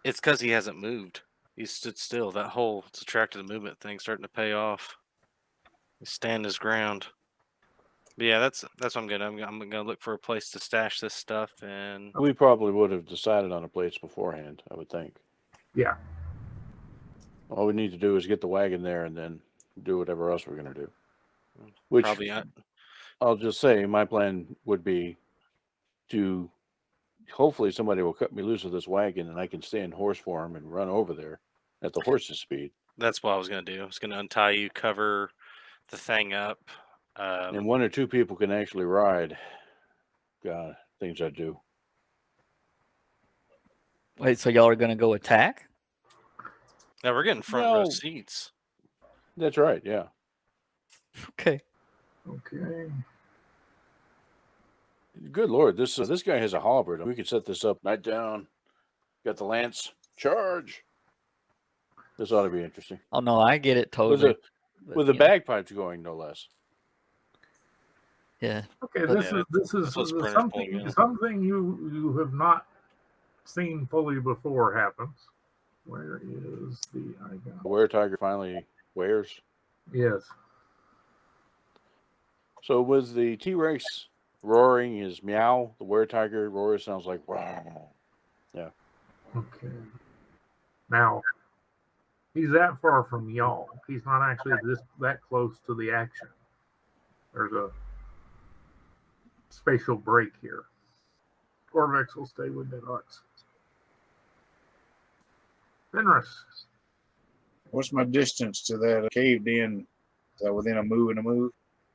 It's because he hasn't moved. He stood still. That whole subtracted movement thing starting to pay off. He stand his ground. But yeah, that's what I'm gonna. I'm gonna look for a place to stash this stuff, and We probably would have decided on a place beforehand, I would think. Yeah. All we need to do is get the wagon there and then do whatever else we're going to do. Which probably I'll just say my plan would be to hopefully somebody will cut me loose with this wagon and I can stay in horse form and run over there at the horse's speed. that's what I was gonna do. I was gonna untie you, cover the thing up. And one or two people can actually ride. God, things I do. Wait, so y'all are gonna go attack? Now we're getting front row No. seats. That's right, yeah. Okay. Okay. Good Lord, this guy has a halberd. We could set this up night down. Got the lance. Charge. This ought to be interesting. Oh no, I get it totally. With the bagpipes going, no less. Yeah. Okay, But- this is That's what Sprinter's pulling something in. something you have not seen fully before happens. Where is the icon? Where Tiger finally wears. Yes. So was the T-Rex roaring is meow? The were tiger roar sounds like wow. Yeah. Okay. Now, he's that far from y'all. He's not actually that close to the action. There's a spatial break here. Corvex will stay with Deluxe. Fenris. What's my distance to that caved in? Is that within a move and a move?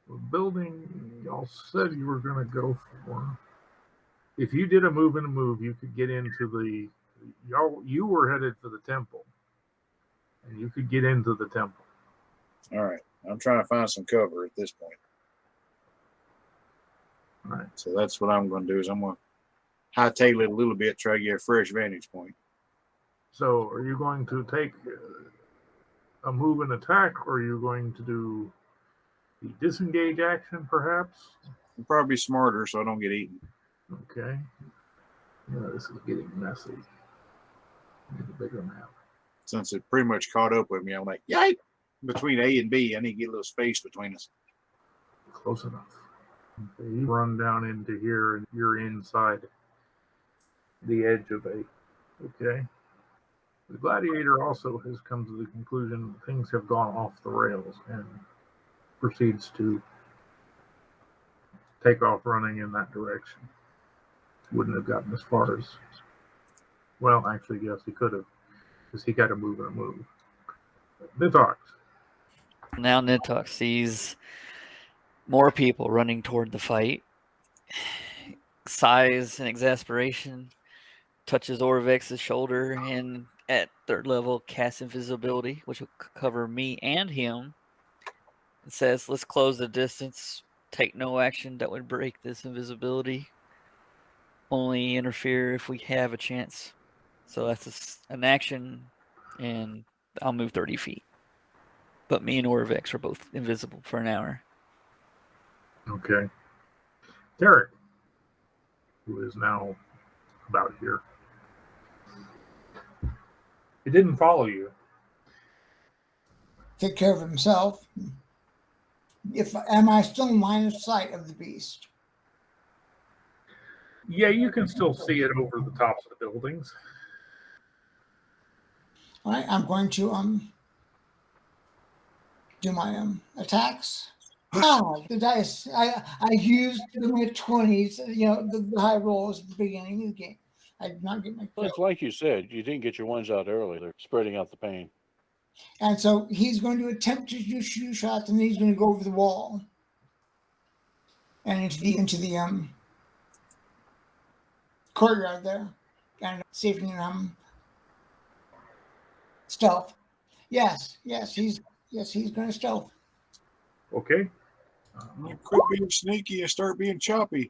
The building y'all said you were going to go for. If you did a move and a move, you could get into the. You were headed for the temple, and you could get into the temple. All right. I'm trying to find some cover at this point. All right. So that's what I'm going to do is I'm going to hightail it a little bit, try to get a fresh vantage point. So, are you going to take a move and attack, or are you going to do the disengage action, perhaps? I'll probably be smarter so I don't get eaten. Okay. Yeah, this is getting messy. Need a bigger map. Since it pretty much caught up with me, I'm like, yikes! Between A and B, I need to get a little space between us. Close enough. Okay, you run down into here, and you're inside the edge of A. Okay. The gladiator also has come to the conclusion that things have gone off the rails and proceeds to take off running in that direction. Wouldn't have gotten as far as, well, actually, yes, he could have, because he got to move and a move. Nitox. Now Nitox sees more people running toward the fight. Sighs and exasperation, touches Orvex's shoulder, and at third level casts invisibility, which will cover me and him. It says, let's close the distance, take no action that would break this invisibility. Only interfere if we have a chance. So that's an action, and I'll move 30 feet. But me and Orvex are both invisible for an hour. Okay. Derek, who is now about here. He didn't follow you. Take care of himself. Am I still in line of sight of the beast? Yeah, you can still see it over the tops of the buildings. All right, I'm going to do my attacks. The dice. I used the mid-20s, the high rolls at the beginning of the game. I did not get my Well, it's like you said, you didn't get your ones out early. They're spreading out the pain. And so he's going to attempt to do shoe shots, and then he's going to go over the wall and into the courtyard there, and see if he can stealth. Yes, he's going to stealth. Okay. You quit being sneaky and start being choppy.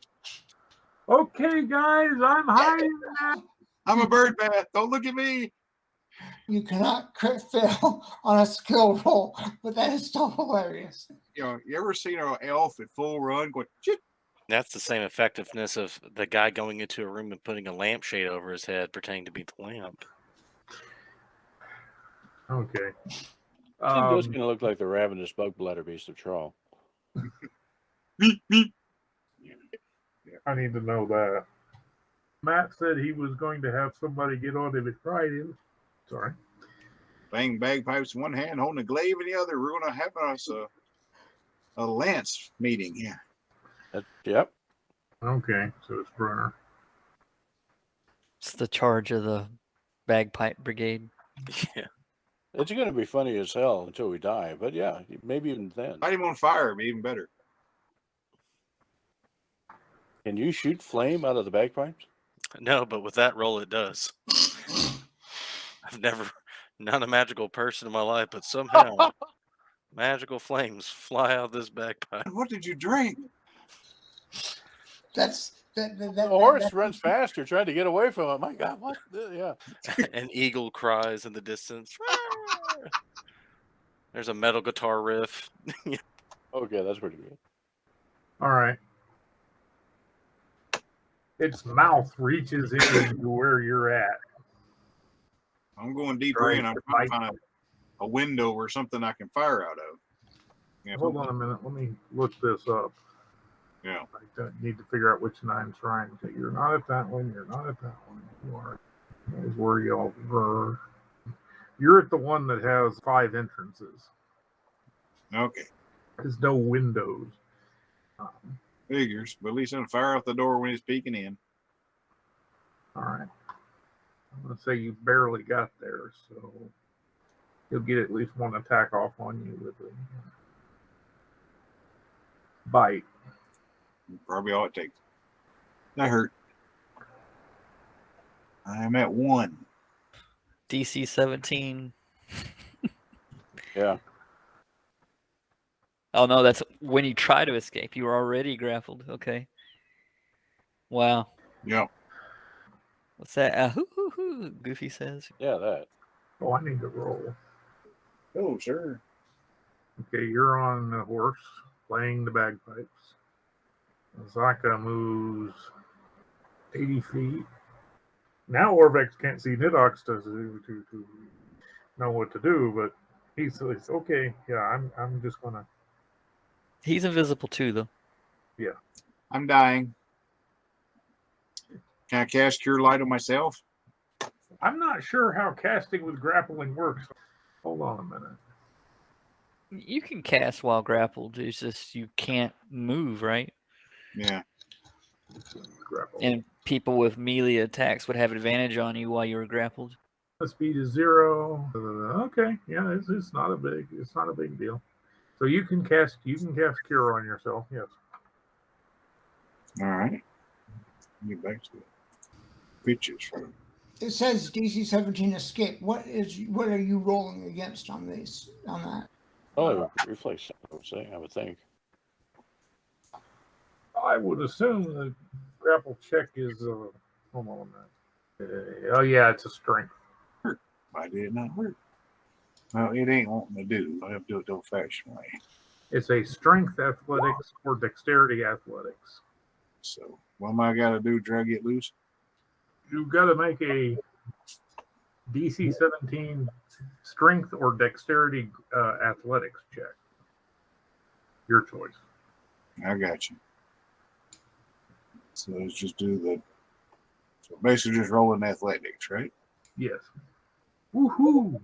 Okay, guys, I'm hiding now. I'm a bird bath. Don't look at me. You cannot crit fail on a skill roll, but that is still hilarious. You ever seen an elf at full run going, shit? That's the same effectiveness of the guy going into a room and putting a lampshade over his head, pretending to be the lamp. Okay. It's just going to look like the ravenous bug bladder beast of Trawl. I need to know that. Matt said he was going to have somebody get on him at Friday. Sorry. Playing bagpipes in one hand, holding a glaive in the other. We're going to have us a lance meeting. Yeah. Yep. Okay, so it's Brunner. It's the charge of the bagpipe brigade. Yeah. It's going to be funny as hell until we die. But yeah, maybe even then. Light him on fire would be even better. Can you shoot flame out of the bagpipes? No, but with that roll, it does. I've never, not a magical person in my life, but somehow magical flames fly out of this bagpipe. What did you drink? The horse runs fast. You're trying to get away from it. My God, what? Yeah. An eagle cries in the distance. There's a metal guitar riff. Okay, that's pretty good. All right. Its mouth reaches into where you're at. I'm going deeper in. I'm trying to find a window or something I can fire out of. Yeah. Hold on a minute. Let me look this up. Yeah. I need to figure out which 9 shrines. You're not at that one. You're not at that one. You are. That is where y'all were. You're at the one that has 5 entrances. Okay. There's no windows. Figures, but at least I'll fire out the door when he's peeking in. All right. I'm going to say you barely got there, so you'll get at least one attack off on you with a bite. Probably all it takes. That hurt. I'm at 1. DC 17. Yeah. Oh no, that's when you try to escape. You were already grappled. Okay. Wow. Yep. What's that? Hoo hoo hoo. Goofy says. Yeah, that. Oh, I need to roll. Oh, sure. Okay, you're on the horse playing the bagpipes. Zaka moves 80 feet. Now Orvex can't see Nidox to know what to do, but he's okay. Yeah, I'm just gonna. He's invisible too, though. Yeah. I'm dying. Can I cast Cure Light on myself? I'm not sure how casting with grappling works. Hold on a minute. You can cast while grappled. It's just you can't move, right? Yeah. Grapple. And people with melee attacks would have advantage on you while you were grappled. The speed is 0. Okay, yeah, it's not a big deal. So you can cast Cure on yourself. Yes. All right. Get back to it. Pictures from. It says DC 17 escape. What are you rolling against on that? Oh, reflex, I would think. I would assume the grapple check is hold on a minute. Oh yeah, it's a strength. Why did it not hurt? Well, it ain't wanting to do. I have to do it the old-fashioned way. It's a strength athletics or dexterity athletics. So, what am I got to do? Try to get loose? You've got to make a DC 17 strength or dexterity athletics check. Your choice. I got you. So let's just do so basically just rolling athletics, right? Yes. Woohoo!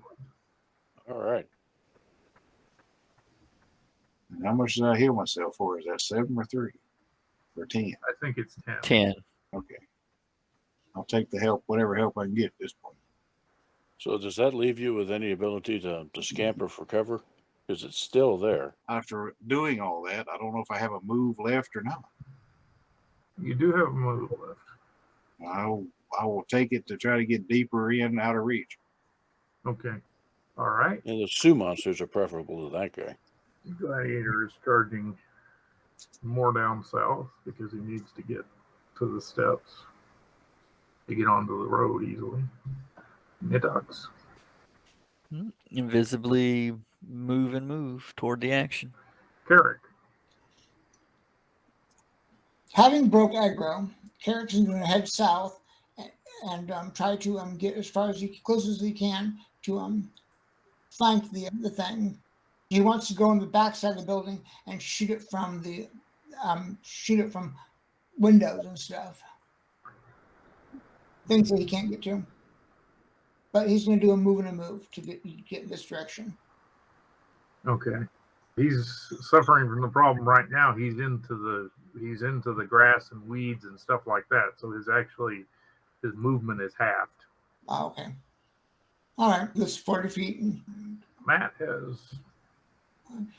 All right. How much did I heal myself for? Is that 7 or 3 or 10? I think it's 10. 10. Okay. I'll take the help, whatever help I can get at this point. So does that leave you with any ability to scamper for cover? Because it's still there. After doing all that, I don't know if I have a move left or not. You do have a move left. I will take it to try to get deeper in, out of reach. Okay. All right. And the Sioux monsters are preferable to that guy. Gladiator is charging more down south because he needs to get to the steps to get onto the road easily. Nitox. Invisibly move toward the action. Carrick. Having broke aggro, Carrick's going to head south and try to get as far as close as he can to flank the thing. He wants to go on the backside of the building and shoot it from windows and stuff, things that he can't get to. But he's going to do a move to get in this direction. Okay. He's suffering from the problem right now. He's into the grass and weeds and stuff like that. So his movement is halved. Oh, okay. All right. This 40 feet. Matt has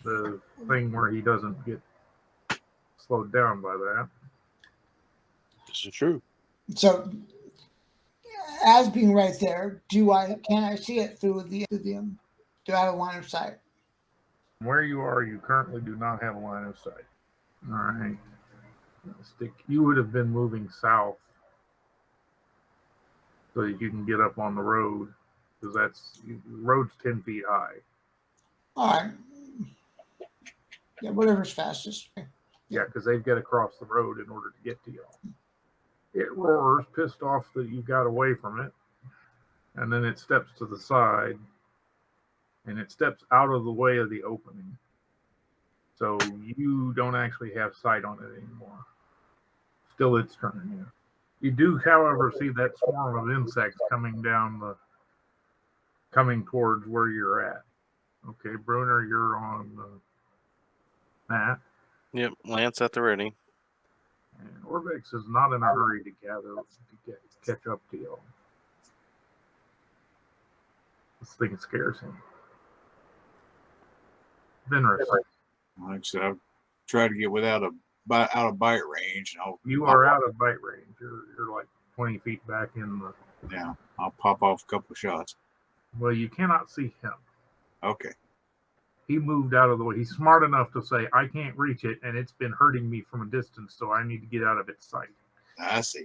the thing where he doesn't get slowed down by that. This is true. So, as being right there, can I see it through do I have a line of sight? Where you are, you currently do not have a line of sight. All right. You would have been moving south so that you can get up on the road because the road's 10 feet high. All right. Yeah, whatever's fastest. Yeah, because they've got to cross the road in order to get to y'all. It roars, pissed off that you got away from it, and then it steps to the side, and it steps out of the way of the opening. So you don't actually have sight on it anymore. Still its turn, yeah. You do, however, see that swarm of insects coming towards where you're at. Okay, Bruner, you're on that. Yep, Lance at the ready. And Orbex is not in a hurry to catch up to y'all. This thing scares him. Venrus. Like I said, I've tried to get out of bite range. You are out of bite range. You're like 20 feet back in the. Yeah, I'll pop off a couple of shots. Well, you cannot see him. Okay. He moved out of the way. He's smart enough to say, I can't reach it, and it's been hurting me from a distance, so I need to get out of its sight. I see.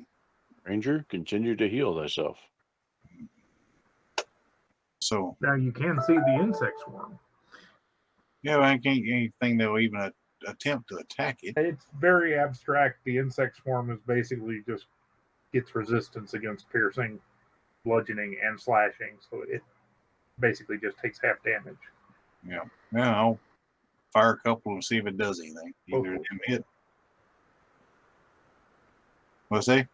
Ranger, continue to heal thyself. So now you can see the insect swarm. Yeah, I can't get anything that will even attempt to attack it. It's very abstract. The insect swarm is basically just gets resistance against piercing, bludgeoning, and slashing, so it basically just takes half damage. Yeah. Well, I'll fire a couple and see if it does anything. Either of them hit. What's that?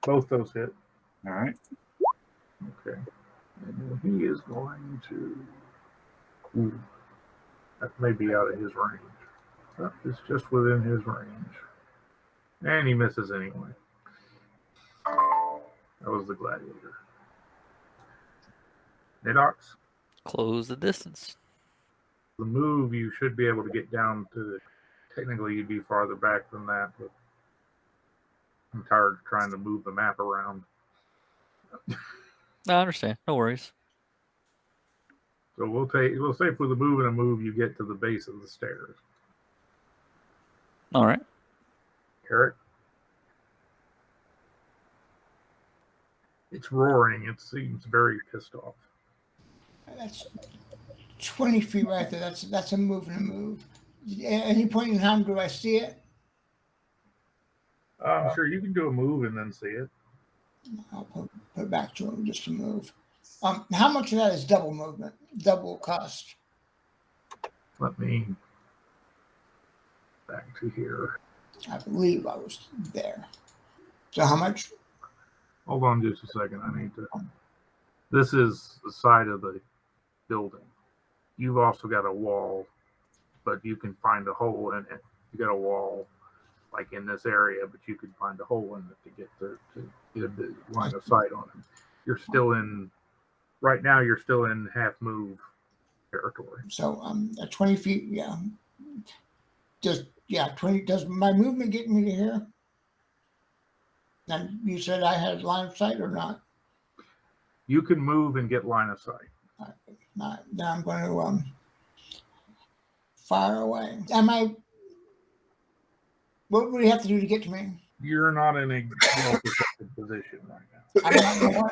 Both those hit. All right. Okay. And he is going to. Ooh, that may be out of his range. But it's just within his range. And he misses anyway. That was the gladiator. Nidox. Close the distance. The move, you should be able to get down to. Technically, you'd be farther back than that, but I'm tired of trying to move the map around. I understand. No worries. So we'll say for the move and a move, you get to the base of the stairs. All right. Carrot. It's roaring. It seems very pissed off. That's 20 feet right there. That's a move and a move. At any point in time, do I see it? Sure, you can do a move and then see it. I'll put it back to him just to move. How much of that is double movement, double cost? Let me back to here. I believe I was there. So how much? Hold on just a second. I need to. This is the side of the building. You've also got a wall but you can find a hole in it. You got a wall like in this area, but you can find a hole in it to get to get a bit line of sight on it. You're still in right now. You're still in half move territory. So at 20 feet, yeah. Just 20. Does my movement get me to here? And you said I had line of sight or not? You can move and get line of sight. Not. Then I'm going to fire away. Am I? What would you have to do to get to me? You're not in a well protected position right now. I'm not,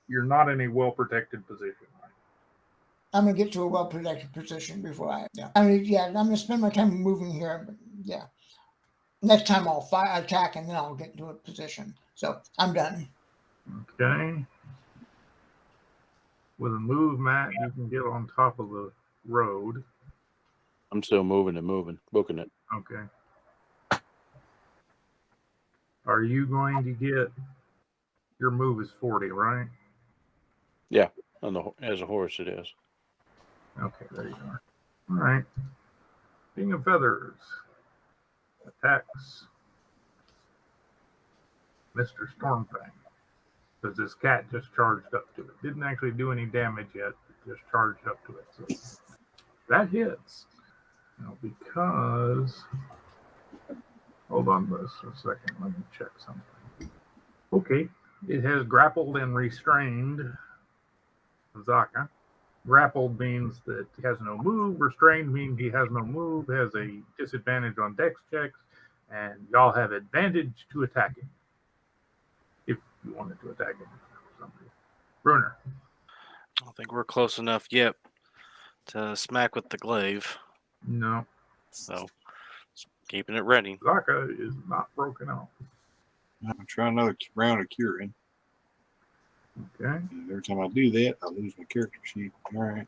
You're not in a well protected position right I'm gonna get to a well protected position before I. Yeah. I mean, I'm gonna spend my time moving here, but yeah. Next time I'll attack and then I'll get into a position. So I'm done. now. Okay. With a move, Matt, you can get on top of the road. I'm still moving, booking it. Okay. Are you going to get your move is 40, right? Yeah, as a horse it is. Okay, there you are. All right. King of Feathers attacks Mr. Stormfang because this cat just charged up to it. Didn't actually do any damage yet, but just charged up to it. So that hits. Now, because hold on just a second, let me check something. Okay, it has grappled and restrained Zaka. Grappled means that he has no move. Restrained means he has no move, has a disadvantage on dex checks, and y'all have advantage to attack him. If you wanted to attack him. Bruner. I think we're close enough yet to smack with the glaive. No. So keeping it ready. Zaka is not broken out. I'm trying another round of curing. Okay. And every time I do that, I lose my character sheet. All right.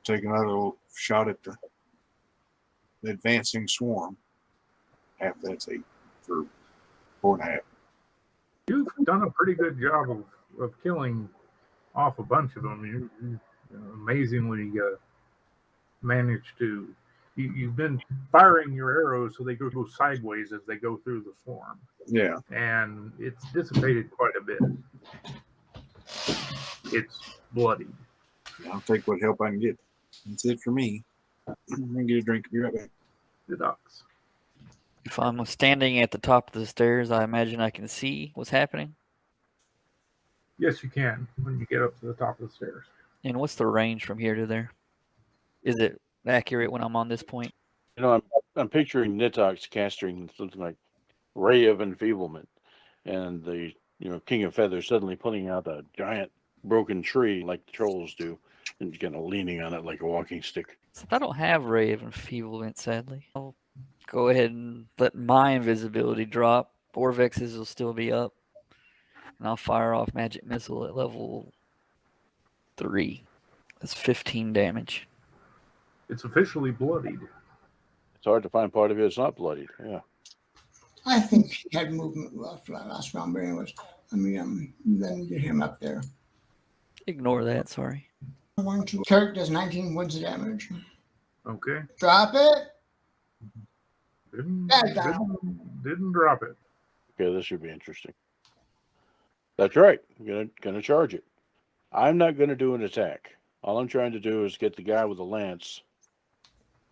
Take another little shot at the advancing swarm. Half that's 8 for 4.5. You've done a pretty good job of killing off a bunch of them. You amazingly managed to. You've been firing your arrows so they go sideways as they go through the swarm. Yeah. And it's dissipated quite a bit. It's bloody. I'll take what help I can get. That's it for me. I'm going to get a drink. Be right back. The ducks. If I'm standing at the top of the stairs, I imagine I can see what's happening. Yes, you can when you get up to the top of the stairs. And what's the range from here to there? Is it accurate when I'm on this point? You know, I'm picturing Nitox casting something like Ray of Enfeeblement, and the King of Feathers suddenly pulling out a giant broken tree like the trolls do, and kind of leaning on it like a walking stick. So I don't have Ray of Enfeeblement, sadly. I'll go ahead and let my invisibility drop. Orvex's will still be up. And I'll fire off Magic Missile at level 3. That's 15 damage. It's officially bloodied. It's hard to find part of it that's not bloodied. Yeah. I think he had movement left last round, but anyways, then get him up there. Ignore that, sorry. 1, 2. Carrick does 19 wounds of damage. Okay. Drop it. Didn't drop it. Okay, this should be interesting. That's right. I'm gonna charge it. I'm not gonna do an attack. All I'm trying to do is get the guy with the lance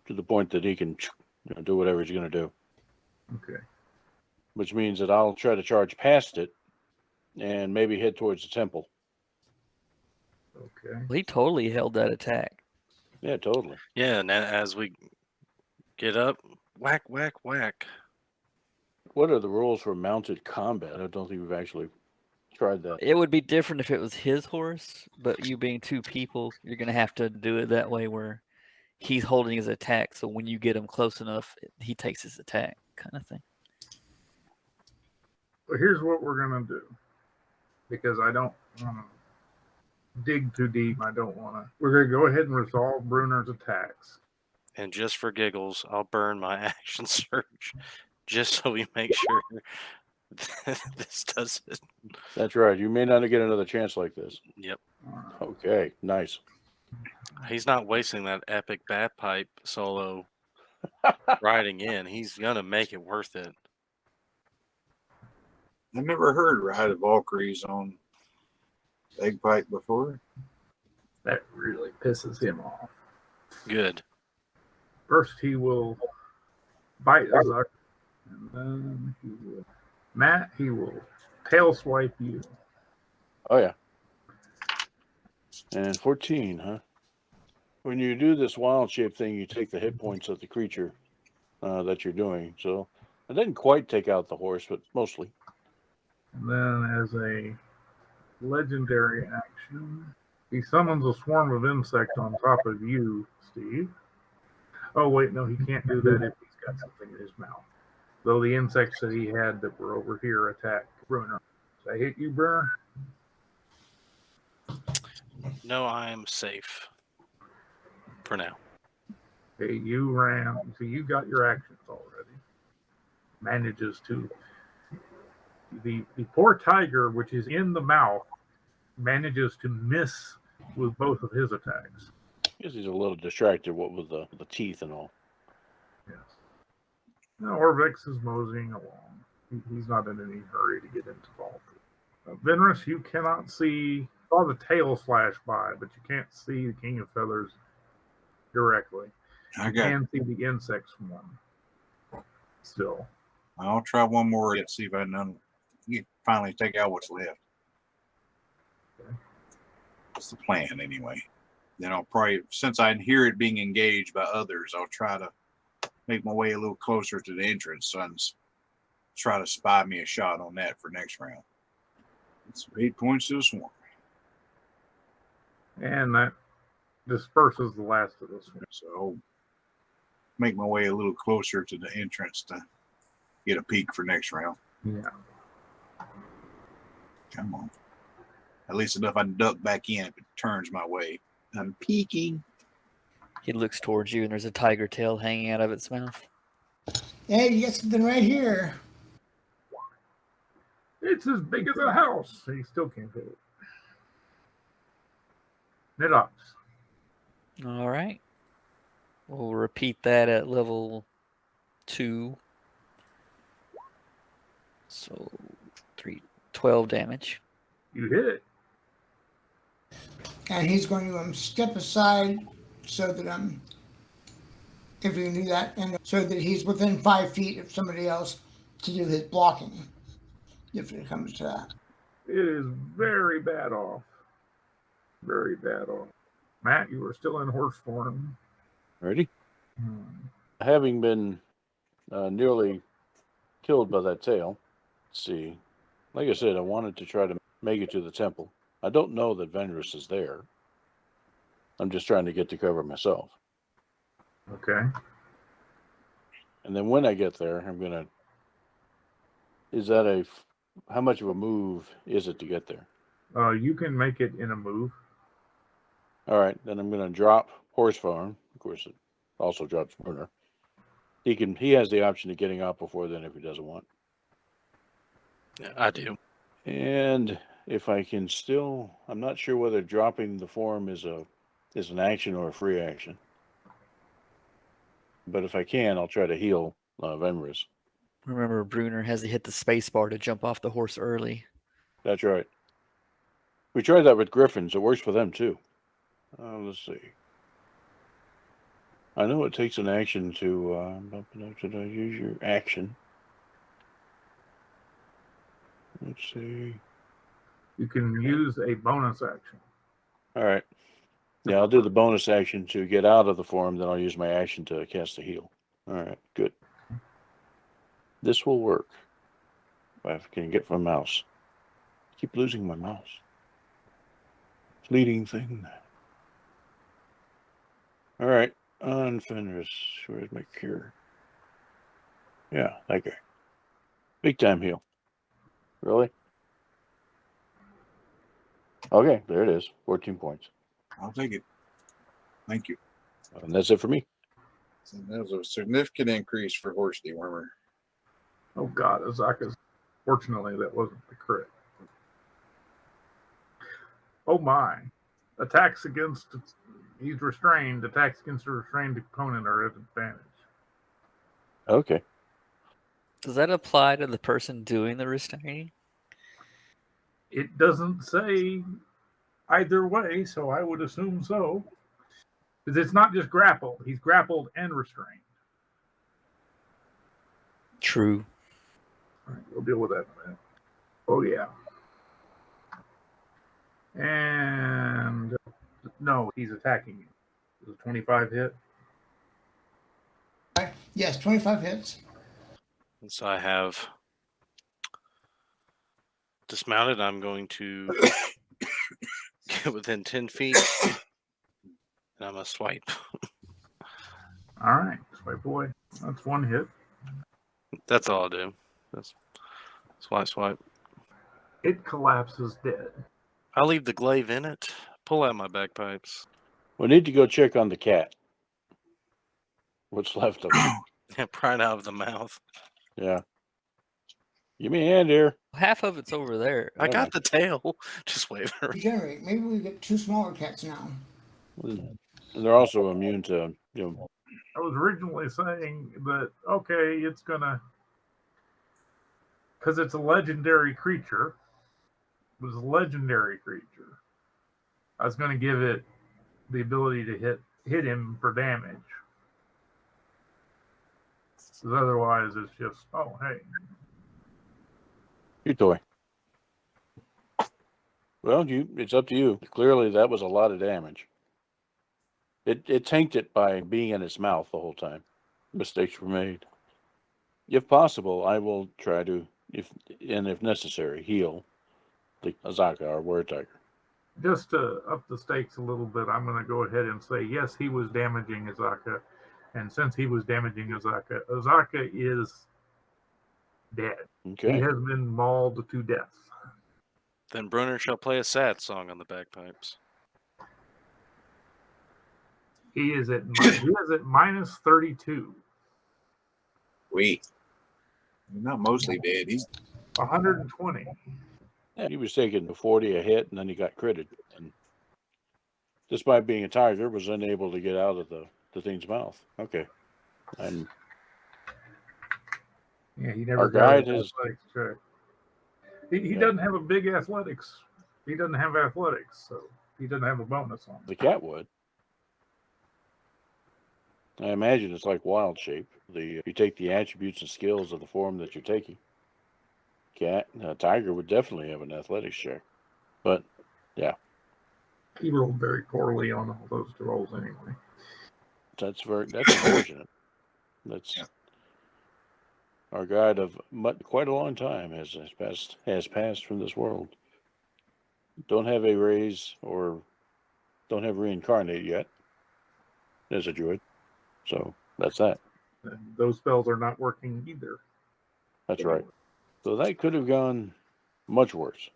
to the point that he can do whatever he's gonna do. Okay. Which means that I'll try to charge past it and maybe head towards the temple. Okay. Well, he totally held that attack. Yeah, totally. Yeah, and as we get up, whack, whack, whack. What are the rules for mounted combat? I don't think we've actually tried that. It would be different if it was his horse, but you being 2 people, you're going to have to do it that way where he's holding his attack. So when you get him close enough, he takes his attack kind of thing. Well, here's what we're going to do. Because I don't want to dig too deep. I don't want to. We're going to go ahead and resolve Bruner's attacks. And just for giggles, I'll burn my action surge just so we make sure this does it. That's right. You may not get another chance like this. Yep. Okay, nice. He's not wasting that epic bagpipe solo riding in. He's gonna make it worth it. I've never heard ride of Valkyries on egg pipe before. That really pisses him off. Good. First, he will bite Zuck, and then he will. Matt, he will tail swipe you. Oh, yeah. And 14, huh? When you do this wild shape thing, you take the hit points of the creature that you're doing. So I didn't quite take out the horse, but mostly. And then, as a legendary action, he summons a swarm of insects on top of you, Steve. Oh, wait, no, he can't do that if he's got something in his mouth. Though the insects that he had that were over here attack Bruner. Did I hit you, Bruner? No, I am safe for now. Okay, you ran. So you got your actions already. Manages to. The poor tiger, which is in the mouth, manages to miss with both of his attacks. I guess he's a little distracted with the teeth and all. Yes. Now, Orvex is moseying along. He's not in any hurry to get into Valkyrie. Venrus, you cannot see. Saw the tail flash by, but you can't see the King of Feathers directly. I You got. can see the insect swarm. Still. I'll try one more to see if I can finally take out what's left. That's the plan, anyway. Then I'll probably, since I hear it being engaged by others, I'll try to make my way a little closer to the entrance so I can try to spy me a shot on that for next round. It's 8 points to the swarm. And that disperses the last of this one. So I'll make my way a little closer to the entrance to get a peek for next round. Yeah. Come on. At least enough I can duck back in if it turns my way. I'm peeking. He looks towards you, and there's a tiger tail hanging out of its mouth. Hey, you got something right here. It's as big as a house. He still can't hit it. Nidox. All right. We'll repeat that at level 2. So 12 damage. You hit it. And he's going to step aside so that if you can do that, and so that he's within 5 feet of somebody else to do his blocking, if it comes to that. It is very bad off. Very bad off. Matt, you are still in horse form. Ready? Having been nearly killed by that tail, let's see. Like I said, I wanted to try to make it to the temple. I don't know that Venrus is there. I'm just trying to get to cover myself. Okay. And then when I get there, I'm going to... Is that how much of a move is it to get there? You can make it in a move. All right, then I'm going to drop Horse Farm. Of course, it also drops Bruner. He has the option of getting out before then if he doesn't want. Yeah, I do. And if I can still... I'm not sure whether dropping the form is an action or a free action. But if I can, I'll try to heal Venrus. Remember, Bruner has to hit the space bar to jump off the horse early. That's right. We tried that with Griffins. It works for them, too. Let's see. I know it takes an action to... Should I use your action? Let's see. You can use a bonus action. All right. Yeah, I'll do the bonus action to get out of the form, then I'll use my action to cast a heal. All right, good. This will work. If I can get my mouse. I keep losing my mouse. Fleeting thing. All right, on Fenris. Where's my cure? Yeah, that guy. Big time heal. Really? Okay, there it is. 14 points. I'll take it. Thank you. And that's it for me. So that was a significant increase for Horse Dewormer. Oh, God, Azaka's. Fortunately, that wasn't the crit. Oh, my. Attacks against... He's restrained. Attacks against a restrained opponent are at advantage. Okay. Does that apply to the person doing the restraining? It doesn't say either way, so I would assume so. Because it's not just grappled. He's grappled and restrained. True. All right, we'll deal with that in a minute. Oh, yeah. And no, he's attacking you. Is a 25 hit? Yes, 25 hits. And so I have dismounted. I'm going to get within 10 feet. And I'm going to swipe. All right, swipe away. That's one hit. That's all I'll do. That's swipe. It collapses dead. I'll leave the glaive in it. Pull out my bagpipes. We need to go check on the cat. What's left of it? And prying out of the mouth. Yeah. Give me a hand here. Half of it's over there. I got the tail. Just wave her. Regenerate. Maybe we get 2 smaller cats now. And they're also immune to, I was originally saying that, okay, it's going to, because it's a legendary creature. It was a legendary creature. I was going to give it the ability to hit him for damage. Because otherwise it's just, oh, hey. your toy. Well, it's up to you. Clearly, that was a lot of damage. It tanked it by being in its mouth the whole time. Mistakes were made. If possible, I will try to, if necessary, heal the Azaka or Were Tiger. Just to up the stakes a little bit, I'm going to go ahead and say, yes, he was damaging Azaka. And since he was damaging Azaka, Azaka is dead. Okay. He has been mauled to death. Then Brunner shall play a sad song on the bagpipes. He is at minus 32. He's not mostly dead. He's 120. Yeah, he was taking 40 a hit, and then he got critted. And despite being a tiger, was unable to get out of the thing's mouth. Okay. And Yeah, he never our got guide an is. athletics check. He Yeah. doesn't have a big athletics. He doesn't have athletics, so he doesn't have a bonus on it. The cat would. I imagine it's like wild shape. You take the attributes and skills of the form that you're taking. Tiger would definitely have an athletics check, but yeah, He rolled very poorly on all those rolls anyway. that's unfortunate. That's our guide of quite a long time has passed from this world. Don't have a raise or don't have reincarnate yet as a druid, so that's that. And those spells are not working either. That's right. So that could have gone much worse.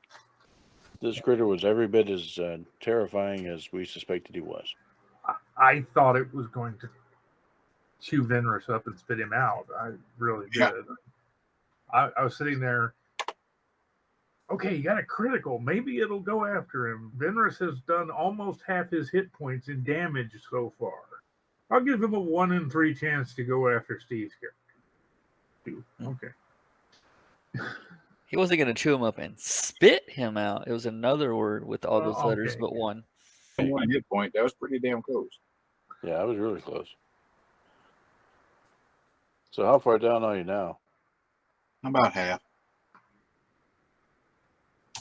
This critter was every bit as terrifying as we suspected he was. I thought it was going to chew Venrus up and spit him out. I really did. Yeah. I was sitting there. Okay, you got a critical. Maybe it'll go after him. Venrus has done almost half his hit points in damage so far. I'll give him a 1 in 3 chance to go after Steve's character. Okay. He wasn't going to chew him up and spit him out. It was another word with all those letters but one. 1 hit point. That was pretty damn close. Yeah, I was really close. So how far down are you now? About half.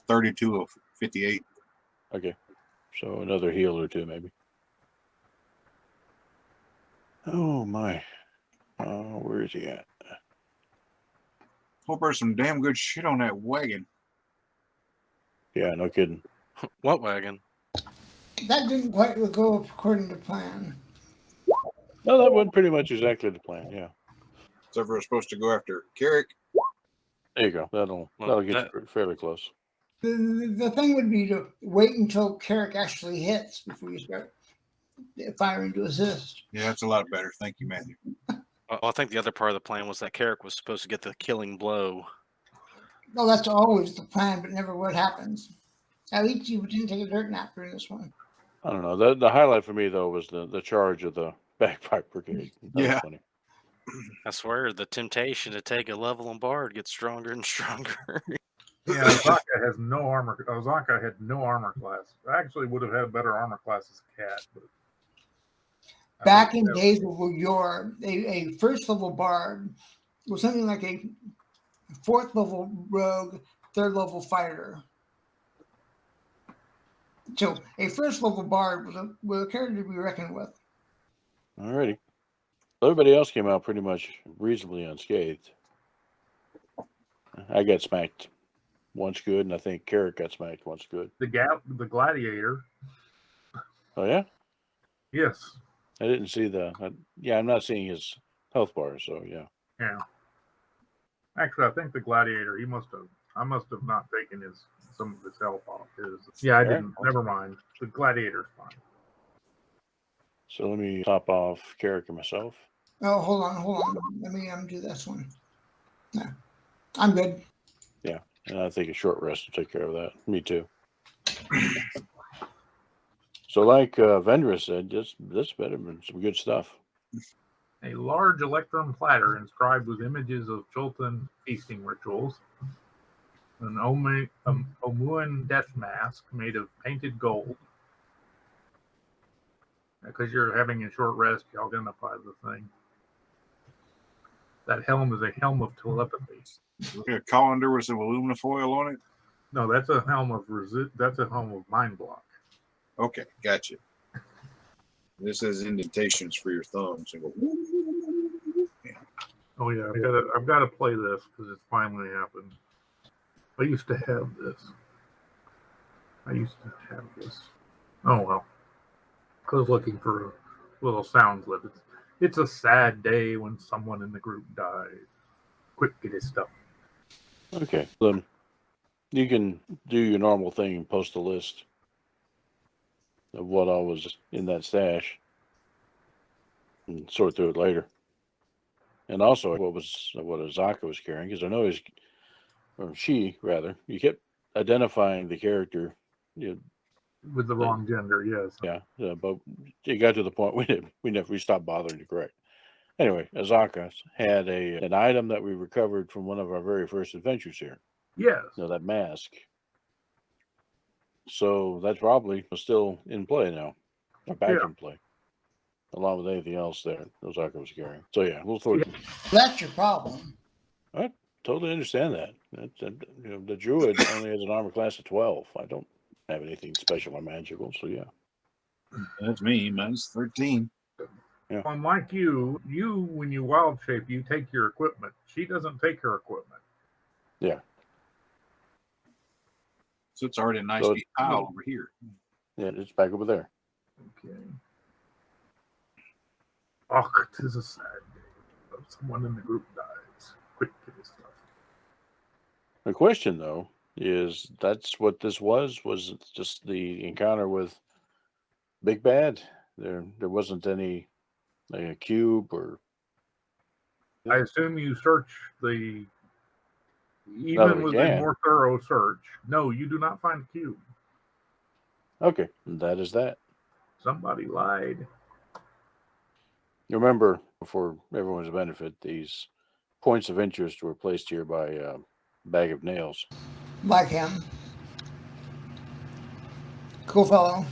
32 of 58. Okay. So another heal or two, maybe. Oh, my. Where is he at? Hope there's some damn good shit on that wagon. Yeah, no kidding. What wagon? That didn't quite go according to plan. No, that went pretty much exactly the plan, yeah. So if we're supposed to go after Carrick, There you go. That'll get you fairly close. The thing would be to wait until Carrick actually hits before you start firing to assist. yeah, that's a lot better. Thank you, Matthew. Well, I think the other part of the plan was that Carrick was supposed to get the killing blow. No, that's always the plan, but never what happens. At least you didn't take a dirt nap during this one. I don't know. The highlight for me, though, was the charge of the bagpipe brigade. That was Yeah. funny. I swear, the temptation to take a level on Bard gets stronger and stronger. Yeah, Ozaka has no armor. Ozaka had no armor class. I actually would have had a better armor class as a cat. But Back in days of yore, a first level bard was something like a fourth level rogue, third level fighter. So a first level bard was a character to be reckoned with. Alrighty. Everybody else came out pretty much reasonably unscathed. I got smacked once good, and I think Carrot got smacked once good. The gladiator. Oh yeah, Yes. I didn't see I'm not seeing his health bar. So yeah. Yeah. Actually, I think the gladiator. I must have not taken some of his health off. I didn't. Never mind. The gladiator's fine. So let me top off character myself. Oh, hold on. Let me do this one. No, I'm good. Yeah, and I think a short rest will take care of that. Me too. So, like Vendra said, this better been some good stuff. A large electrum platter inscribed with images of Chultan feasting rituals. An Omuan death mask made of painted gold. Because you're having a short rest, you identify the thing. That helm is a helm of telepathy. A colander with some aluminum foil on it. No, that's a helm of mind block. Okay, gotcha. This has indentations for your thumbs. And go, yeah. Oh yeah, I've got to play this because it's finally happened. I used to have this. Oh well. I was looking for a little sound clip. It's a sad day when someone in the group dies. Quick, get his stuff. Okay, then you can do your normal thing and post a list of what all was in that stash and sort through it later. And also what Azaka was carrying, because I know she you kept identifying the character, with the wrong gender, yes. Yeah, but it got to the point we stopped bothering to correct. Anyway, Azaka had an item that we recovered from one of our very first adventures here. Yes. That mask. So that's probably still in play now, or back in play, along with anything else that Azaka was carrying. So yeah, we'll throw it. That's your problem. I totally understand that. The druid only has an armor class of 12. I don't have anything special or magical, so yeah. That's me. Mine's 13. Yeah. Unlike you when you wild shape, you take your equipment. She doesn't take her equipment. Yeah. So it's already a nice pile over here. Yeah, it's back over there. Okay. Oh, it is a sad day. Someone in the group dies. Quick, get his stuff. The question, though, is that's what this was? Was it just the encounter with Big Bad? There wasn't any like a cube or. I assume you search even with a more thorough search. No, you do not find a cube. Okay, that is that. Somebody lied. You remember, for everyone's benefit, these points of interest were placed here by Bag of Nails. Like him. Cool fellow.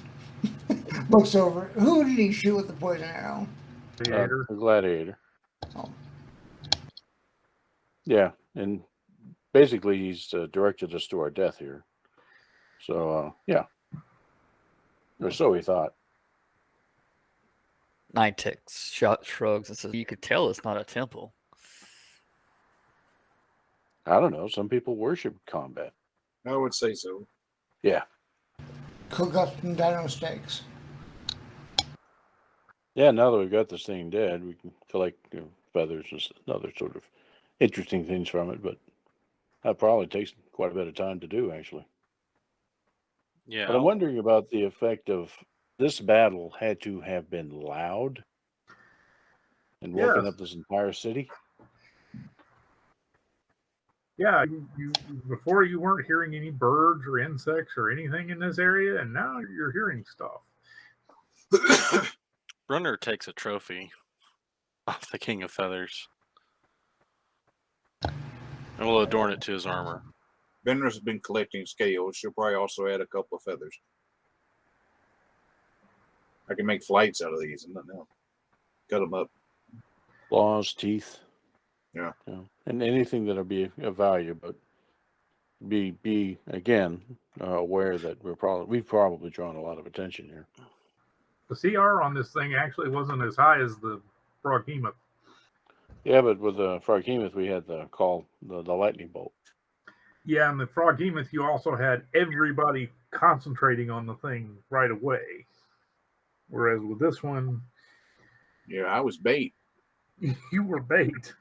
Looks over. Who did he shoot with the poison arrow? The gladiator. Oh. Yeah, and basically he's directed us to our death here. So, yeah. Or so he thought. Nitix shrugs and says, "You could tell it's not a temple." I don't know. Some people worship combat. I would say so. Yeah. Cook up some dino steaks. Yeah, now that we've got this thing dead, we can collect feathers and other sort of interesting things from it, but that probably takes quite a bit of time to do, actually. Yeah. But I'm wondering about the effect of this battle had to have been loud and woken up this entire city. Yeah, you before you weren't hearing any birds or insects or anything in this area, and now you're hearing stuff. Brunner takes a trophy off the King of Feathers. And we'll adorn it to his armor. Venus has been collecting scales. She'll probably also add a couple of feathers. I can make flights out of these and nothing else. Cut them up. Claws, teeth. Yeah. And anything that'll be of value, but be again aware that we've probably drawn a lot of attention here. The CR on this thing actually wasn't as high as the Froghemoth. Yeah, but with the Froghemoth, we had the lightning bolt. Yeah, and the Froghemoth, you also had everybody concentrating on the thing right away. Whereas with this one, Yeah, I was bait. you were bait.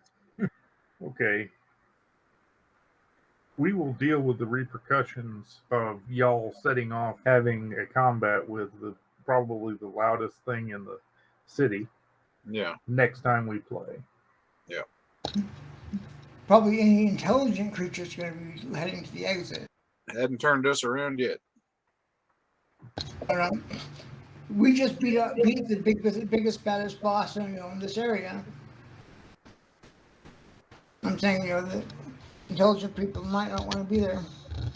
Okay. We will deal with the repercussions of y'all setting off having a combat with probably the loudest thing in the city. Yeah. Next time we play. Yeah. Probably any intelligent creature is going to be heading to the exit. Hadn't turned us around yet. But, we just beat the biggest, baddest boss in this area. I'm saying, the intelligent people might not want to be there.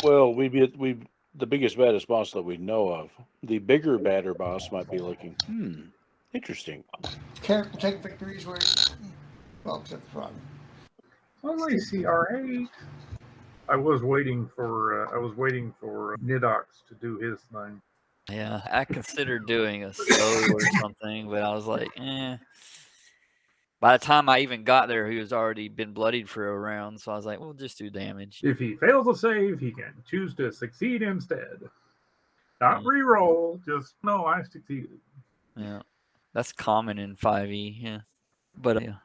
Well, the biggest, baddest boss that we know of. The bigger, badder boss might be looking, interesting. Character take victories where, well, except the frog. Only CR8. I was waiting for Nidox to do his thing. Yeah, I considered doing a slow or something, but I was like, eh. By the time I even got there, he was already been bloodied for a round, so I was like, we'll just do damage. If he fails a save, he can choose to succeed instead. Not re-roll, just, no, I succeeded. Yeah, that's common in 5e, yeah. But, yeah.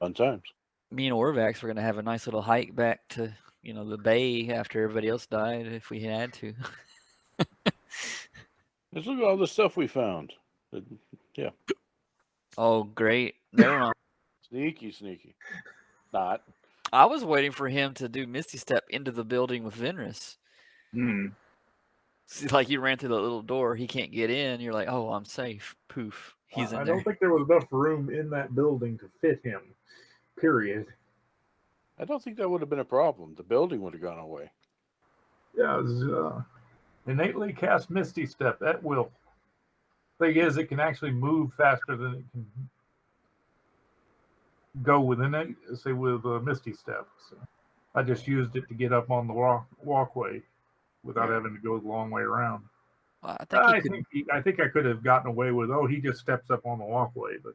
Fun times. Me and Orvax were going to have a nice little hike back to, the bay after everybody else died if we had to. Let's look at all the stuff we found. Yeah. Oh, great. Never mind. Sneaky. Not. I was waiting for him to do Misty Step into the building with Venris. See, like you ran through the little door, he can't get in. You're like, oh, I'm safe. Poof, he's in I there. don't think there was enough room in that building to fit him. Period. I don't think that would have been a problem. The building would have gone away. Yeah, it was, innately cast Misty Step at will. Thing is, it can actually move faster than it can go within it, say with Misty Step. So I just used it to get up on the walkway without having to go the long way around. I think I could have gotten away with, he just steps up on the walkway, but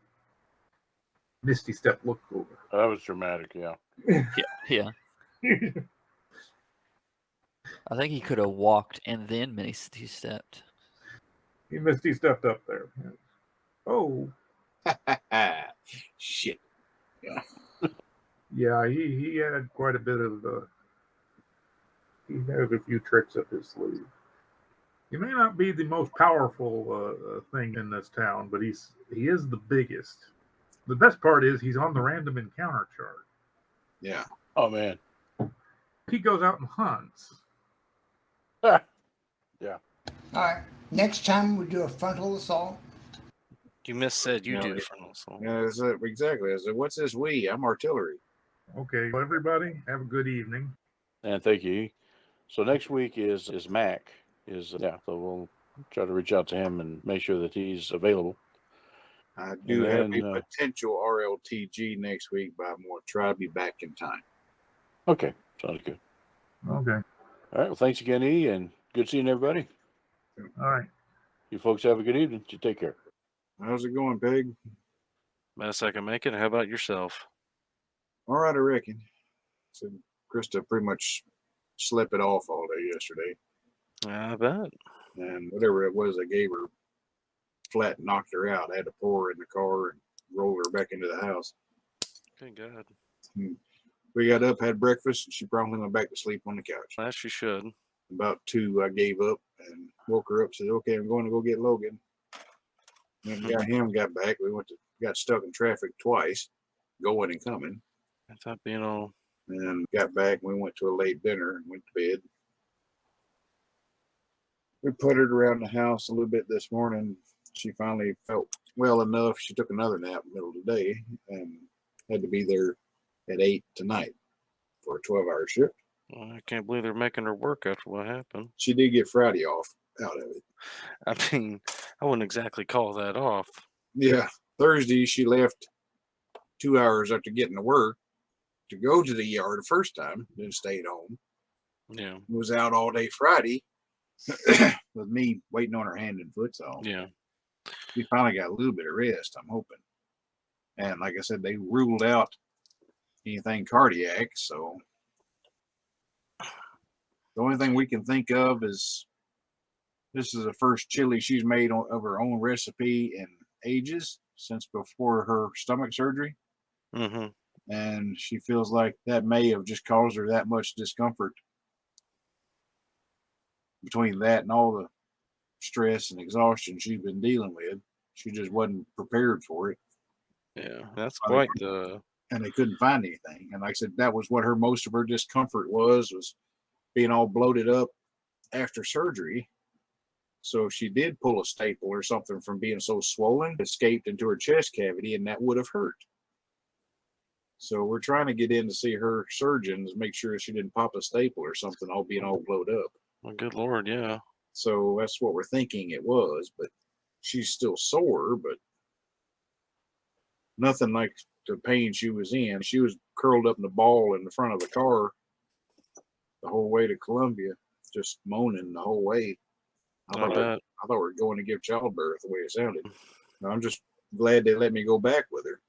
Misty Step looked cooler. That was dramatic, yeah. Yeah. I think he could have walked and then Misty Stepped. He Misty Stepped up there. Oh. Shit. Yeah. Yeah, he had quite a bit of he had a few tricks up his sleeve. He may not be the most powerful thing in this town, but he is the biggest. The best part is he's on the random encounter chart. Yeah. Oh man. He goes out and hunts. Yeah. All right. Next time we do a frontal assault. You missaid you do frontal assault. Yeah, exactly. I said, what's this we? I'm artillery. Okay, well, everybody, have a good evening. And thank you. So next week is Mac. So we'll try to reach out to him and make sure that he's available. I do have a potential RLTG next week, but I'm going to try to be back in time. Okay, sounds good. Okay. All right, well, thanks again, E, and good seeing everybody. All right. You folks have a good evening. You take care. How's it going, Peg? Best I can make it. How about yourself? All right, I reckon. So Krista pretty much slept it off all day yesterday. I bet. And whatever it was I gave her flat knocked her out. I had to pour her in the car and roll her back into the house. Good God. We got up, had breakfast, and she promptly went back to sleep on the couch. As you should. About 2, I gave up and woke her up, said, okay, I'm going to go get Logan. Went and got him, got back. We got stuck in traffic twice, going and coming. I thought being all. And got back, we went to a late dinner and went to bed. We puttered around the house a little bit this morning. She finally felt well enough. She took another nap in the middle of the day and had to be there at 8 tonight for a 12-hour shift. Well, I can't believe they're making her work after what happened. She did get Friday off out of it. I mean, I wouldn't exactly call that off. Yeah. Thursday, she left 2 hours after getting to work to go to the ER the first time, then stayed home. Yeah. Was out all day Friday with me waiting on her hand and foot. So Yeah. she finally got a little bit of rest, I'm hoping. And like I said, they ruled out anything cardiac. So the only thing we can think of is this is the first chili she's made of her own recipe in ages, since before her stomach surgery. Mm-hmm. And she feels like that may have just caused her that much discomfort between that and all the stress and exhaustion she's been dealing with. She just wasn't prepared for it. Yeah, that's quite the. And they couldn't find anything. And like I said, that was what most of her discomfort was being all bloated up after surgery. So she did pull a staple or something from being so swollen, escaped into her chest cavity, and that would have hurt. So we're trying to get in to see her surgeons, make sure she didn't pop a staple or something, all being all blowed up. Well, good Lord, yeah. So that's what we're thinking it was, but she's still sore, but nothing like the pain she was in. She was curled up in the ball in the front of the car the whole way to Columbia, just moaning the whole way. I thought we were going to give childbirth the way it sounded. I'm just glad they let me go back with her.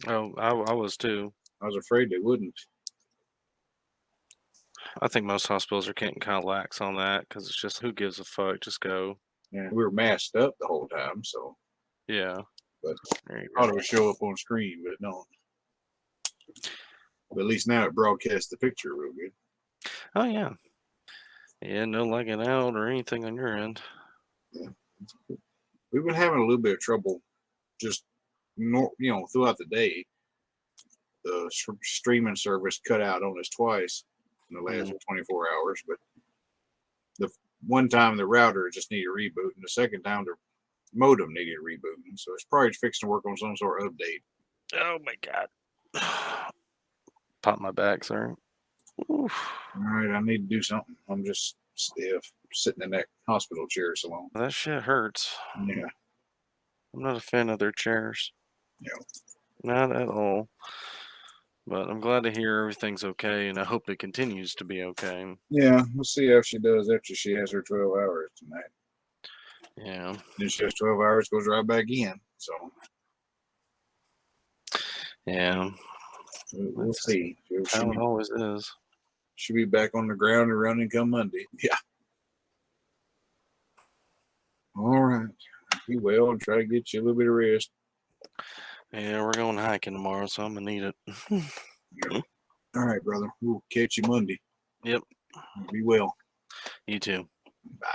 Oh, I was too. I was afraid they wouldn't. I think most hospitals are getting kind of lax on that because it's just who gives a fuck, just go. And we were masked up the whole time, so Yeah. but There you I thought go. it would show up on screen, but it don't. But at least now it broadcasts the picture real good. Oh yeah. Yeah, no lagging out or anything on your end. Yeah. We've been having a little bit of trouble just throughout the day. The streaming service cut out on us twice in the last 24 hours, but the one time the router just needed rebooting, the second time the modem needed rebooting, so it's probably fixing to work on some sort of update. Oh my god. Pop my back, sir. Oof. All right, I need to do something. I'm just stiff, sitting in that hospital chair so long. That shit hurts. Yeah. I'm not a fan of their chairs. Yeah. Not at all. But I'm glad to hear everything's okay, and I hope it continues to be okay. Yeah, we'll see how she does after she has her 12 hours tonight. Yeah. Then she has 12 hours, goes right back in. So Yeah. we'll see. How it always is. She'll be back on the ground and running come Monday. Yeah. All right. Be well and try to get you a little bit of rest. Yeah, we're going hiking tomorrow, so I'm gonna need it. All right, brother. We'll catch you Monday. Yep. Be well. You too. Bye.